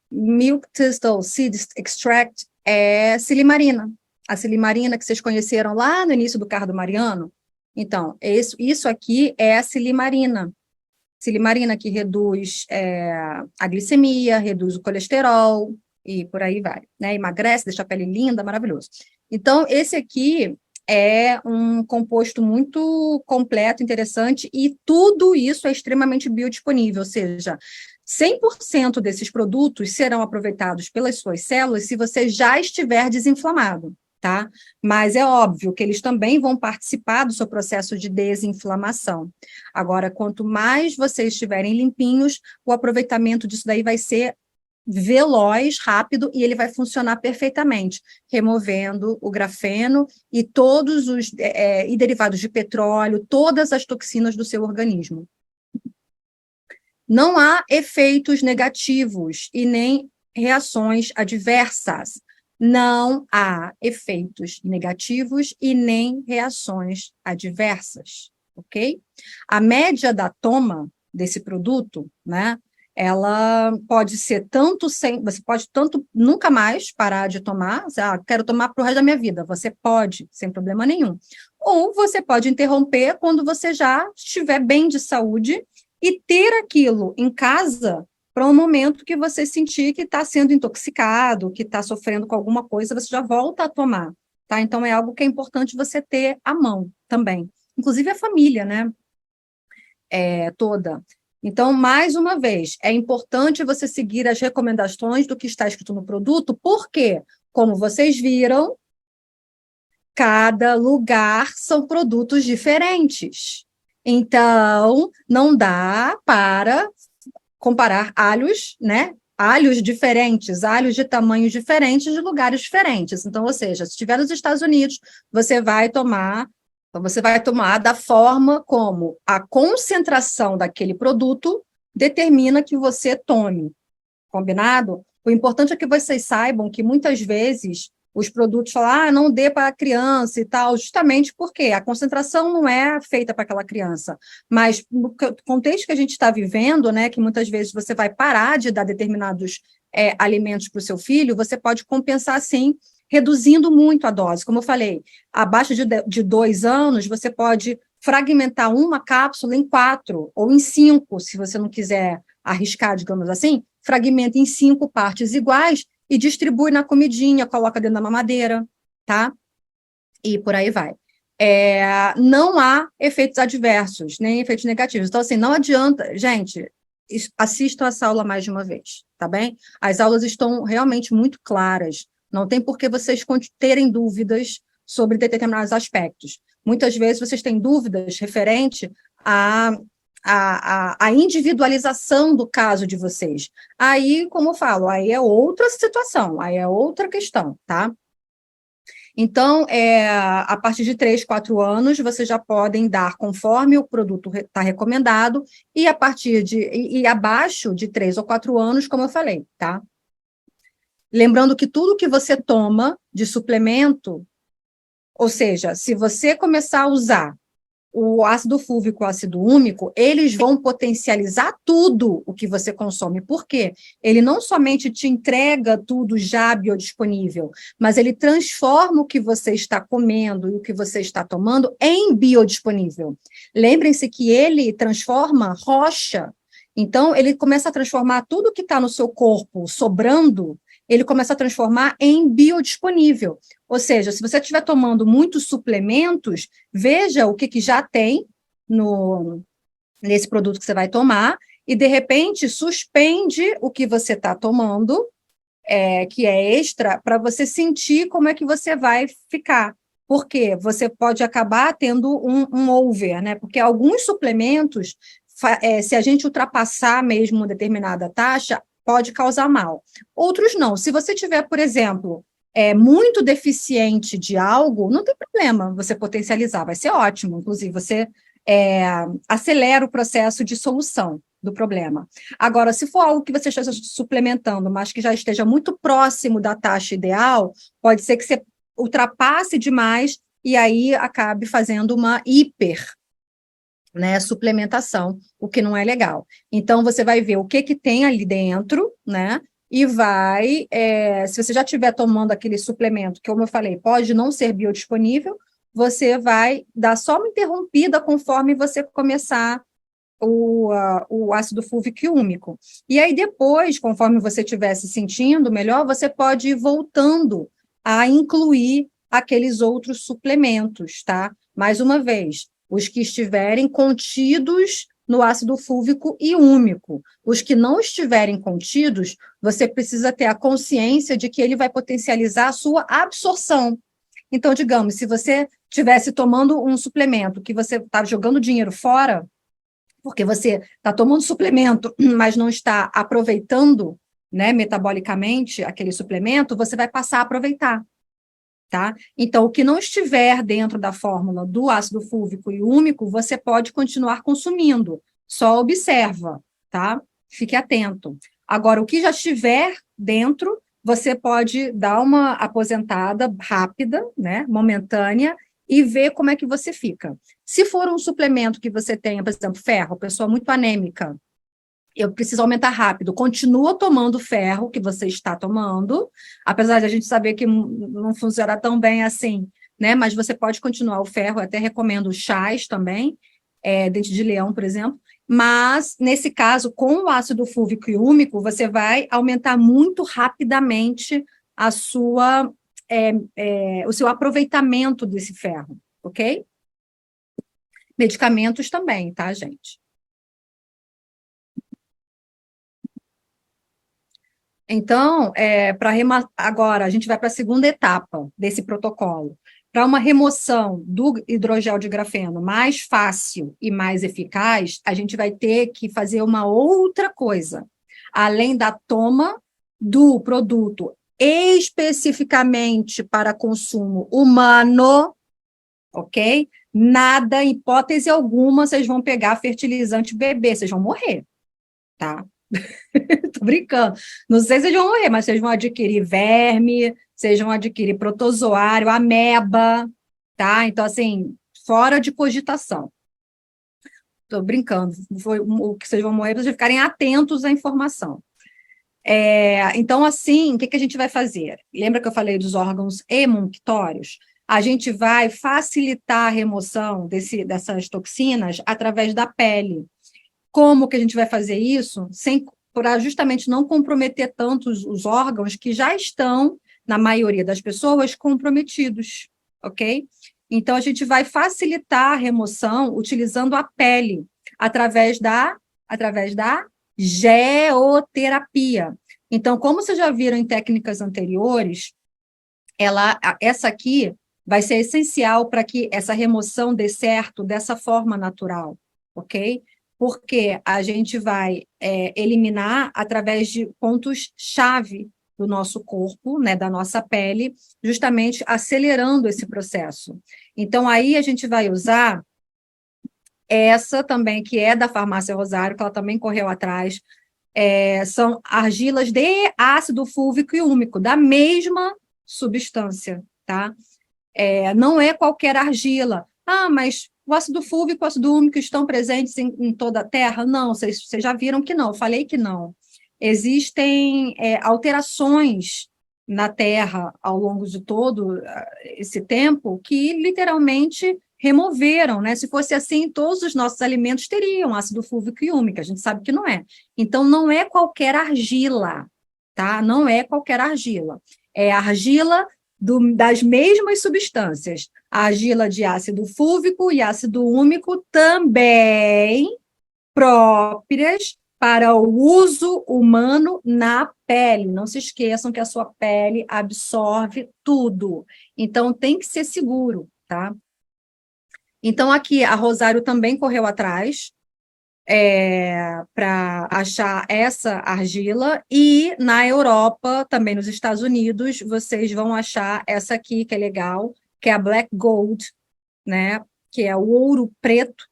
Seed Extract é silimarina. A silimarina que vocês conheceram lá no início do carro do Mariano. Então, isso aqui é a silimarina. Silimarina que reduz a glicemia, reduz o colesterol e por aí vai, né? Emagrece, deixa a pele linda, maravilhoso. Então, esse aqui é um composto muito completo, interessante, e tudo isso é extremamente biodisponível, ou seja, 100% desses produtos serão aproveitados pelas suas células se você já estiver desinflamado. Tá? Mas é óbvio que eles também vão participar do seu processo de desinflamação. Agora, quanto mais vocês estiverem limpinhos, o aproveitamento disso daí vai ser veloz, rápido, e ele vai funcionar perfeitamente, removendo o grafeno e todos os e derivados de petróleo, todas as toxinas do seu organismo. Não há efeitos negativos e nem reações adversas. Não há efeitos negativos e nem reações adversas, ok? A média da toma desse produto, né, ela pode ser você pode tanto nunca mais parar de tomar, quero tomar para o resto da minha vida, você pode, sem problema nenhum. Ou você pode interromper quando você já estiver bem de saúde e ter aquilo em casa para um momento que você sentir que está sendo intoxicado, que está sofrendo com alguma coisa, você já volta a tomar, tá? Então, é algo que é importante você ter à mão também. Inclusive a família, né? Toda. Então, mais uma vez, é importante você seguir as recomendações do que está escrito no produto, porque, como vocês viram, cada lugar são produtos diferentes. Então, não dá para comparar alhos, né? Alhos diferentes, alhos de tamanhos diferentes, de lugares diferentes. Então, ou seja, se estiver nos Estados Unidos, você vai tomar da forma como a concentração daquele produto determina que você tome. Combinado? O importante é que vocês saibam que muitas vezes os produtos falam, não dê para a criança e tal, justamente porque a concentração não é feita para aquela criança. Mas no contexto que a gente está vivendo, né, que muitas vezes você vai parar de dar determinados alimentos para o seu filho, você pode compensar, sim, reduzindo muito a dose. Como eu falei, abaixo de 2 anos, você pode fragmentar uma cápsula em 4 ou em 5, se você não quiser arriscar, digamos assim, fragmenta em 5 partes iguais e distribui na comidinha, coloca dentro da mamadeira, tá? E por aí vai. Não há efeitos adversos, nem efeitos negativos. Então, assim, não adianta, gente, assistam essa aula mais de uma vez, tá bem? As aulas estão realmente muito claras, não tem por que vocês terem dúvidas sobre determinados aspectos. Muitas vezes vocês têm dúvidas referente à individualização do caso de vocês. Aí, como eu falo, aí é outra situação, aí é outra questão, tá? Então, a partir de 3, 4 anos, vocês já podem dar conforme o produto está recomendado, e a partir e abaixo de 3 ou 4 anos, como eu falei, tá? Lembrando que tudo que você toma de suplemento, ou seja, se você começar a usar o ácido fúlvico, o ácido úmico, eles vão potencializar tudo o que você consome. Por quê? Ele não somente te entrega tudo já biodisponível, mas ele transforma o que você está comendo e o que você está tomando em biodisponível. Lembrem-se que ele transforma rocha. Então, ele começa a transformar tudo que está no seu corpo sobrando, ele começa a transformar em biodisponível. Ou seja, se você estiver tomando muitos suplementos, veja o que já tem nesse produto que você vai tomar e, de repente, suspende o que você está tomando, que é extra, para você sentir como é que você vai ficar. Porque você pode acabar tendo um over, né? Porque alguns suplementos, se a gente ultrapassar mesmo uma determinada taxa, pode causar mal. Outros não. Se você tiver, por exemplo, muito deficiente de algo, não tem problema você potencializar, vai ser ótimo. Inclusive, você acelera o processo de solução do problema. Agora, se for algo que você esteja suplementando, mas que já esteja muito próximo da taxa ideal, pode ser que você ultrapasse demais e aí acabe fazendo uma suplementação, o que não é legal. Então, você vai ver o que tem ali dentro, né? E vai, se você já estiver tomando aquele suplemento, que, como eu falei, pode não ser biodisponível, você vai dar só uma interrompida conforme você começar o ácido fúlvico e úmico. E aí, depois, conforme você estiver se sentindo melhor, você pode ir voltando a incluir aqueles outros suplementos, tá? Mais uma vez, os que estiverem contidos no ácido fúlvico e úmico. Os que não estiverem contidos, você precisa ter a consciência de que ele vai potencializar a sua absorção. Então, digamos, se você estivesse tomando um suplemento que você está jogando dinheiro fora, porque você está tomando suplemento, mas não está aproveitando, né, metabolicamente aquele suplemento, você vai passar a aproveitar. Tá? Então, o que não estiver dentro da fórmula do ácido fúlvico e úmico, você pode continuar consumindo, só observa, tá? Fique atento. Agora, o que já estiver dentro, você pode dar uma aposentada rápida, né, momentânea, e ver como é que você fica. Se for um suplemento que você tenha, por exemplo, ferro, pessoa muito anêmica, eu preciso aumentar rápido. Continua tomando ferro que você está tomando, apesar de a gente saber que não funciona tão bem assim, né? Mas você pode continuar o ferro, eu até recomendo chás também, dente de leão, por exemplo. Mas, nesse caso, com o ácido fúlvico e úmico, você vai aumentar muito rapidamente o seu aproveitamento desse ferro, ok? Medicamentos também, tá, gente? Então, agora, a gente vai para a segunda etapa desse protocolo. Para uma remoção do hidrogel de grafeno mais fácil e mais eficaz, a gente vai ter que fazer uma outra coisa. Além da toma do produto especificamente para consumo humano, ok? Nada, hipótese alguma, vocês vão pegar fertilizante bebê, vocês vão morrer, tá? Tô brincando. Não sei se vocês vão morrer, mas vocês vão adquirir verme, vocês vão adquirir protozoário, ameba, tá? Então, assim, fora de cogitação. Tô brincando. Foi o que vocês vão morrer, para vocês ficarem atentos à informação. Então, assim, o que a gente vai fazer? Lembra que eu falei dos órgãos emunctórios? A gente vai facilitar a remoção dessas toxinas através da pele. Como que a gente vai fazer isso? Para justamente não comprometer tanto os órgãos que já estão, na maioria das pessoas, comprometidos, ok? Então, a gente vai facilitar a remoção utilizando a pele, através da geoterapia. Então, como vocês já viram em técnicas anteriores, essa aqui vai ser essencial para que essa remoção dê certo dessa forma natural, ok? Porque a gente vai eliminar através de pontos-chave do nosso corpo, né, da nossa pele, justamente acelerando esse processo. Então, aí a gente vai usar essa também, que é da Farmácia Rosário, que ela também correu atrás, são argilas de ácido fúlvico e úmico, da mesma substância, tá? Não é qualquer argila. Ah, mas o ácido fúlvico e o ácido úmico estão presentes em toda a Terra? Não, vocês já viram que não, eu falei que não. Existem alterações na Terra ao longo de todo esse tempo que literalmente removeram, né? Se fosse assim, todos os nossos alimentos teriam ácido fúlvico e úmico, a gente sabe que não é. Então, não é qualquer argila, tá? Não é qualquer argila. É argila das mesmas substâncias, a argila de ácido fúlvico e ácido úmico também próprias para o uso humano na pele. Não se esqueçam que a sua pele absorve tudo. Então, tem que ser seguro, tá? Então, aqui, a Rosário também correu atrás para achar essa argila, e na Europa, também nos Estados Unidos, vocês vão achar essa aqui, que é legal, que é a Black Gold, né? Que é o ouro preto,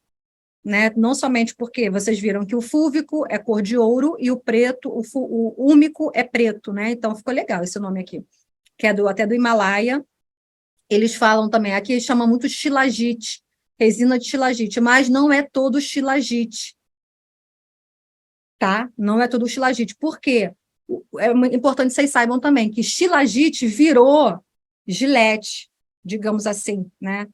né? Não somente porque vocês viram que o fúlvico é cor de ouro e o preto, o úmico é preto, né? Então ficou legal esse nome aqui, que é até do Himalaia. Eles falam também, aqui chama muito shilajit, resina de shilajit, mas não é todo shilajit, tá? Não é todo shilajit. Por quê? É importante que vocês saibam também que shilajit virou gilete, digamos assim, né?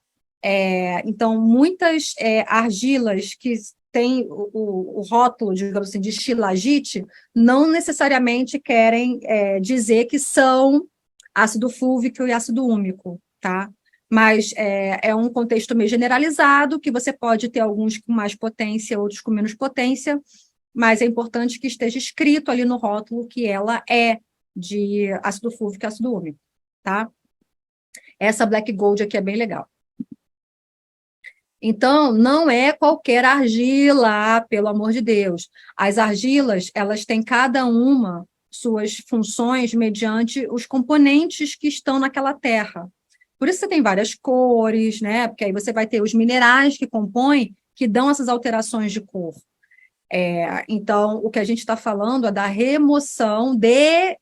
Então, muitas argilas que têm o rótulo, digamos assim, de shilajit, não necessariamente querem dizer que são ácido fúlvico e ácido úmico, tá? Mas é um contexto meio generalizado, que você pode ter alguns com mais potência, outros com menos potência, mas é importante que esteja escrito ali no rótulo que ela é de ácido fúlvico e ácido úmico, tá? Essa Black Gold aqui é bem legal. Então, não é qualquer argila, pelo amor de Deus. As argilas, elas têm cada uma suas funções mediante os componentes que estão naquela terra. Por isso você tem várias cores, né? Porque aí você vai ter os minerais que compõem, que dão essas alterações de cor. Então, o que a gente está falando é da remoção de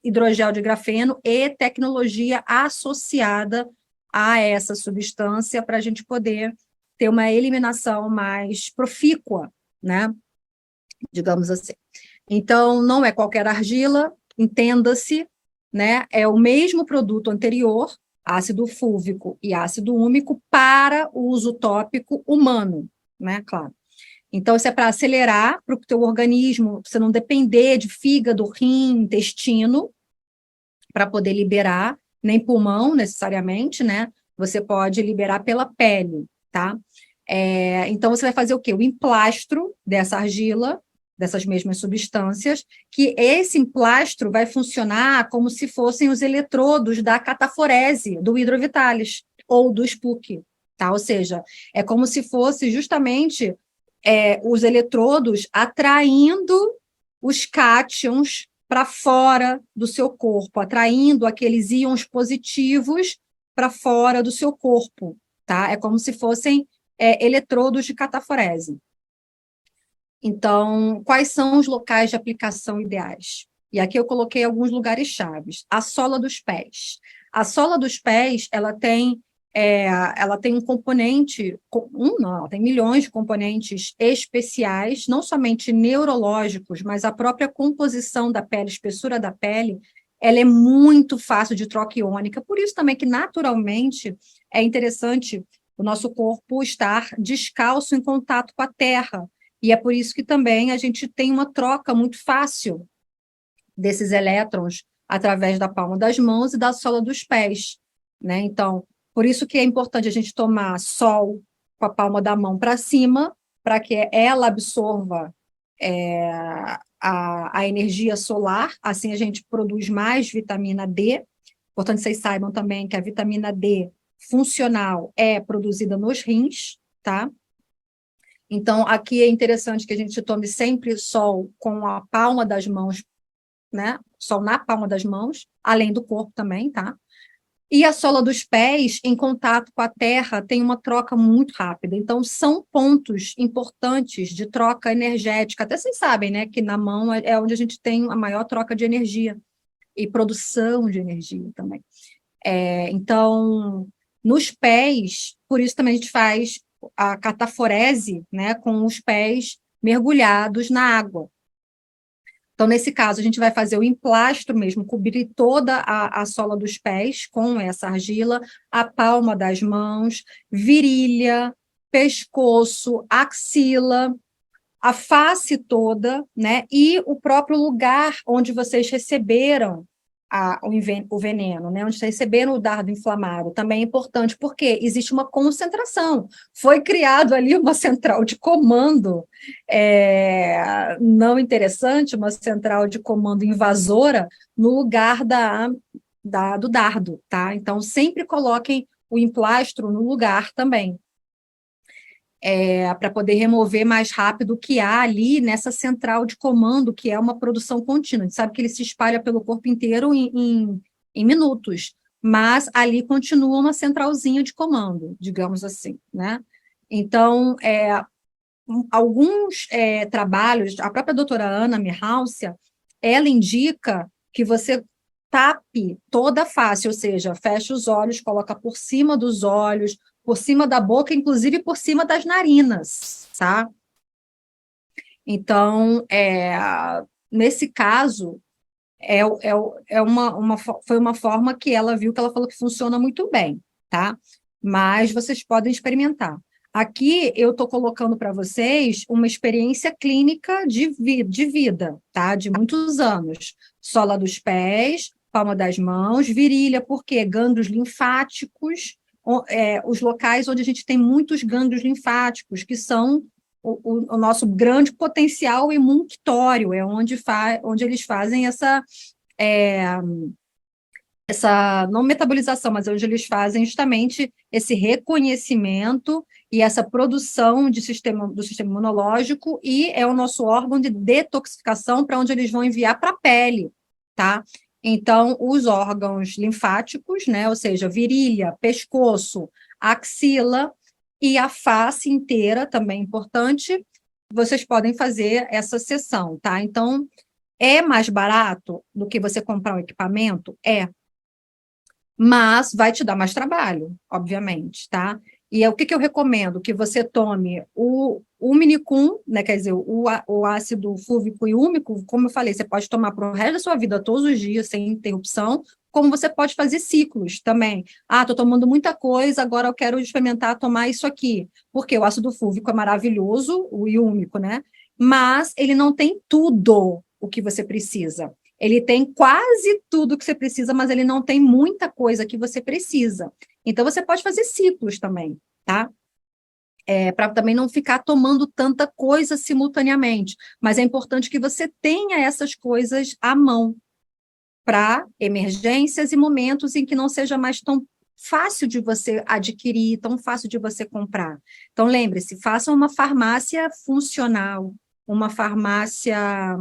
hidrogel de grafeno e tecnologia associada a essa substância para a gente poder ter uma eliminação mais profícua, né? Digamos assim. Então, não é qualquer argila, entenda-se, né? É o mesmo produto anterior, ácido fúlvico e ácido úmico, para o uso tópico humano, né? Claro. Então, isso é para acelerar para o teu organismo, você não depender de fígado, rim, intestino, para poder liberar, nem pulmão necessariamente, né? Você pode liberar pela pele, tá? Então, você vai fazer o quê? O emplastro dessa argila, dessas mesmas substâncias, que esse emplastro vai funcionar como se fossem os eletrodos da cataforese, do hidrovitalis, ou do SPUC, tá? Ou seja, é como se fosse justamente os eletrodos atraindo os cátions para fora do seu corpo, atraindo aqueles íons positivos para fora do seu corpo, tá? É como se fossem eletrodos de cataforese. Então, quais são os locais de aplicação ideais? E aqui eu coloquei alguns lugares chaves. A sola dos pés. A sola dos pés, ela tem um componente, não, ela tem milhões de componentes especiais, não somente neurológicos, mas a própria composição da pele, espessura da pele, ela é muito fácil de troca iônica. Por isso também que, naturalmente, é interessante o nosso corpo estar descalço em contato com a terra, e é por isso que também a gente tem uma troca muito fácil desses elétrons através da palma das mãos e da sola dos pés, né? Então, por isso que é importante a gente tomar sol com a palma da mão para cima, para que ela absorva a energia solar, assim a gente produz mais vitamina D. Portanto, vocês saibam também que a vitamina D funcional é produzida nos rins, tá? Então, aqui é interessante que a gente tome sempre sol com a palma das mãos, né? Sol na palma das mãos, além do corpo também, tá? E a sola dos pés, em contato com a terra, tem uma troca muito rápida. Então, são pontos importantes de troca energética. Até vocês sabem, né, que na mão é onde a gente tem a maior troca de energia e produção de energia também. Então, nos pés, por isso também a gente faz a cataforese, né, com os pés mergulhados na água. Então, nesse caso, a gente vai fazer o emplastro mesmo, cobrir toda a sola dos pés com essa argila, a palma das mãos, virilha, pescoço, axila, a face toda, né? E o próprio lugar onde vocês receberam o veneno, né? Onde vocês receberam o dardo inflamado, também é importante, porque existe uma concentração. Foi criado ali uma central de comando não interessante, uma central de comando invasora no lugar do dardo, tá? Então, sempre coloquem o emplastro no lugar também para poder remover mais rápido o que há ali nessa central de comando, que é uma produção contínua. A gente sabe que ele se espalha pelo corpo inteiro em minutos, mas ali continua uma centralzinha de comando, digamos assim, né? Então, alguns trabalhos, a própria doutora Ana Mihalcia, ela indica que você tape toda a face, ou seja, fecha os olhos, coloca por cima dos olhos, por cima da boca, inclusive por cima das narinas, tá? Então, nesse caso, foi uma forma que ela viu que ela falou que funciona muito bem, tá? Mas vocês podem experimentar. Aqui eu estou colocando para vocês uma experiência clínica de vida, tá? De muitos anos. Sola dos pés, palma das mãos, virilha, porque gânglios linfáticos, os locais onde a gente tem muitos gânglios linfáticos, que são o nosso grande potencial imunitório, é onde eles fazem é, essa não metabolização, mas onde eles fazem justamente esse reconhecimento e essa produção do sistema imunológico, e é o nosso órgão de detoxificação para onde eles vão enviar para a pele, tá? Então, os órgãos linfáticos, né, ou seja, virilha, pescoço, axila e a face inteira, também importante, vocês podem fazer essa sessão, tá? Então, é mais barato do que você comprar um equipamento? Mas vai te dar mais trabalho, obviamente, tá? E o que eu recomendo? Que você tome o minicum, né? Quer dizer, o ácido fúlvico e úmico, como eu falei, você pode tomar para o resto da sua vida, todos os dias, sem interrupção, como você pode fazer ciclos também. Ah, estou tomando muita coisa, agora eu quero experimentar tomar isso aqui. Porque o ácido fúlvico é maravilhoso, o úmico, né? Mas ele não tem tudo o que você precisa. Ele tem quase tudo que você precisa, mas ele não tem muita coisa que você precisa. Então, você pode fazer ciclos também, tá? Para também não ficar tomando tanta coisa simultaneamente. Mas é importante que você tenha essas coisas à mão para emergências e momentos em que não seja mais tão fácil de você adquirir, tão fácil de você comprar. Então, lembre-se, faça uma farmácia funcional, uma farmácia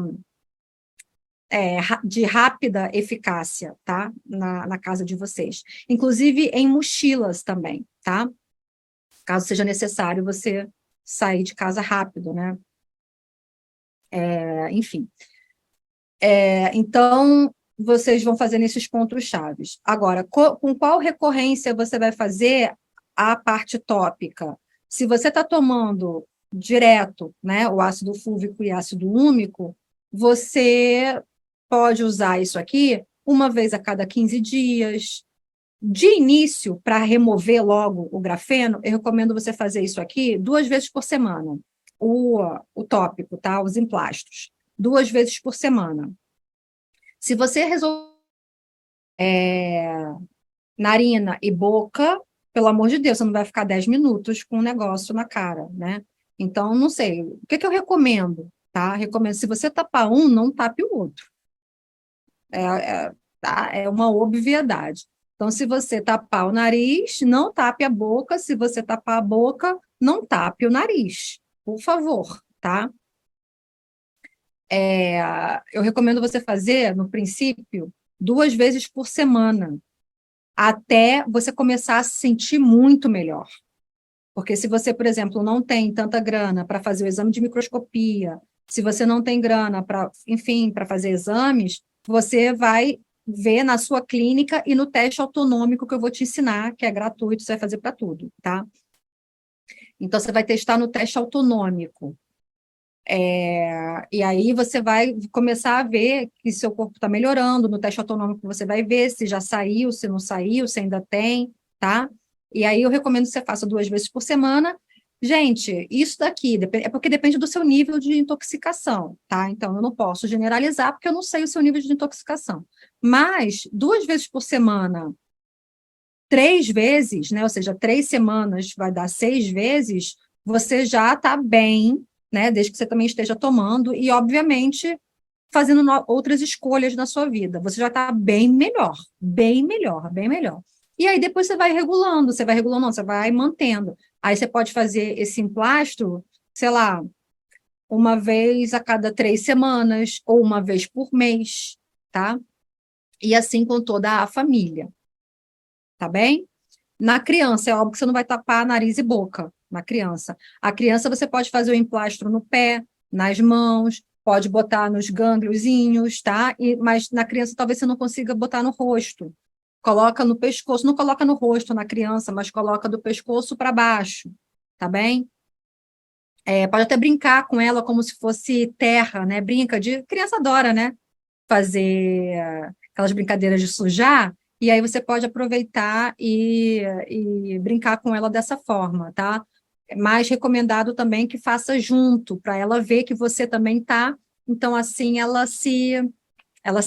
de rápida eficácia, tá? Na casa de vocês. Inclusive em mochilas também, tá? Caso seja necessário você sair de casa rápido, né? Enfim. Então, vocês vão fazer nesses pontos chaves. Agora, com qual recorrência você vai fazer a parte tópica? Se você está tomando direto, né, o ácido fúlvico e ácido úmico, você pode usar isso aqui uma vez a cada 15 dias. De início, para remover logo o grafeno, eu recomendo você fazer isso aqui 2 vezes por semana. O tópico, tá? Os emplastos. 2 vezes por semana. Se você resolver narina e boca, pelo amor de Deus, você não vai ficar 10 minutos com um negócio na cara, né? Então, não sei. O que eu recomendo, tá? Recomendo, se você tapar um, não tape o outro. Tá? É uma obviedade. Então, se você tapar o nariz, não tape a boca. Se você tapar a boca, não tape o nariz. Por favor, tá? Eu recomendo você fazer, no princípio, 2 vezes por semana, até você começar a se sentir muito melhor. Porque se você, por exemplo, não tem tanta grana para fazer o exame de microscopia, se você não tem grana para, enfim, para fazer exames, você vai ver na sua clínica e no teste autonômico que eu vou te ensinar, que é gratuito, você vai fazer para tudo, tá? Então, você vai testar no teste autonômico. E aí você vai começar a ver que seu corpo está melhorando. No teste autonômico você vai ver se já saiu, se não saiu, se ainda tem, tá? E aí eu recomendo que você faça 2 vezes por semana. Gente, isso daqui é porque depende do seu nível de intoxicação, tá? Então eu não posso generalizar porque eu não sei o seu nível de intoxicação. Mas 2 vezes por semana, 3 vezes, né? Ou seja, 3 semanas vai dar 6 vezes, você já está bem, né? Desde que você também esteja tomando e, obviamente, fazendo outras escolhas na sua vida. Você já está bem melhor, bem melhor, bem melhor. E aí depois você vai regulando, não, você vai mantendo. Aí você pode fazer esse emplastro, sei lá, uma vez a cada 3 semanas ou uma vez por mês, tá? E assim com toda a família, tá bem? Na criança, é óbvio que você não vai tapar nariz e boca na criança. A criança você pode fazer o emplastro no pé, nas mãos, pode botar nos gângliozinhos, tá? Mas na criança talvez você não consiga botar no rosto. Coloca no pescoço, não coloca no rosto na criança, mas coloca do pescoço para baixo, tá bem? Pode até brincar com ela como se fosse terra, né? Brinca de. Criança adora, né? Fazer aquelas brincadeiras de sujar, e aí você pode aproveitar e brincar com ela dessa forma, tá? É mais recomendado também que faça junto, para ela ver que você também tá, então assim ela se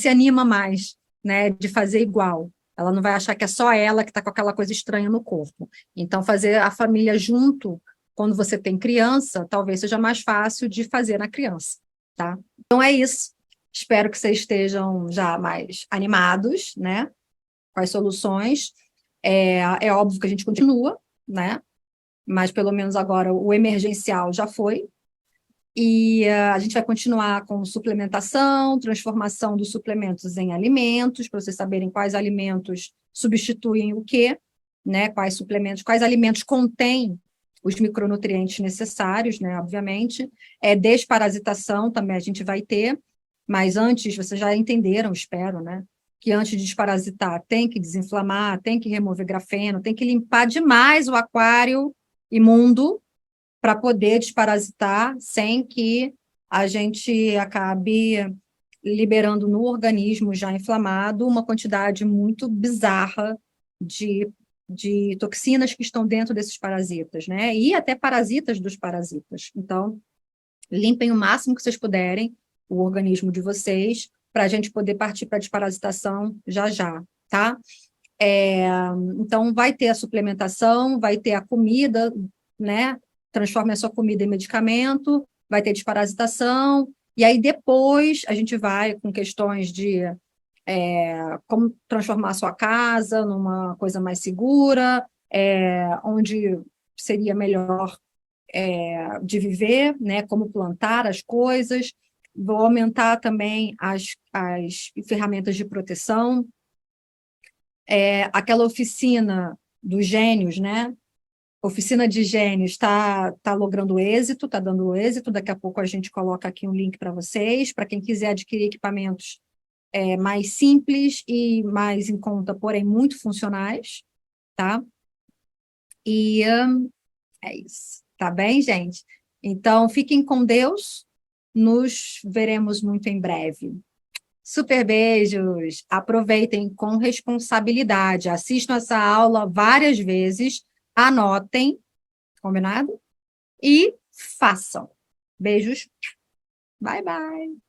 anima mais, né, de fazer igual. Ela não vai achar que é só ela que está com aquela coisa estranha no corpo. Então, fazer a família junto, quando você tem criança, talvez seja mais fácil de fazer na criança, tá? Então, é isso. Espero que vocês estejam já mais animados, né, com as soluções. É óbvio que a gente continua, né, mas pelo menos agora o emergencial já foi, e a gente vai continuar com suplementação, transformação dos suplementos em alimentos, para vocês saberem quais alimentos substituem o quê, né? Quais suplementos, quais alimentos contêm os micronutrientes necessários, né? Obviamente. Desparasitação também a gente vai ter, mas antes, vocês já entenderam, espero, né? Que antes de desparasitar tem que desinflamar, tem que remover grafeno, tem que limpar demais o aquário imundo, para poder desparasitar sem que a gente acabe liberando no organismo já inflamado uma quantidade muito bizarra de toxinas que estão dentro desses parasitas, né? E até parasitas dos parasitas. Então, limpem o máximo que vocês puderem o organismo de vocês para a gente poder partir para a desparasitação já já, tá? Então, vai ter a suplementação, vai ter a comida, né? Transforme a sua comida em medicamento, vai ter desparasitação, e aí depois a gente vai com questões de como transformar a sua casa numa coisa mais segura, onde seria melhor de viver, né? Como plantar as coisas. Vou aumentar também as ferramentas de proteção, aquela oficina dos gênios, né? Oficina de Gênios está logrando êxito, está dando êxito. Daqui a pouco a gente coloca aqui um link para vocês, para quem quiser adquirir equipamentos mais simples e mais em conta, porém muito funcionais, tá? E é isso, tá bem, gente? Então, fiquem com Deus, nos veremos muito em breve. Super beijos, aproveitem com responsabilidade, assistam essa aula várias vezes, anotem, combinado? E façam. Beijos, bye bye.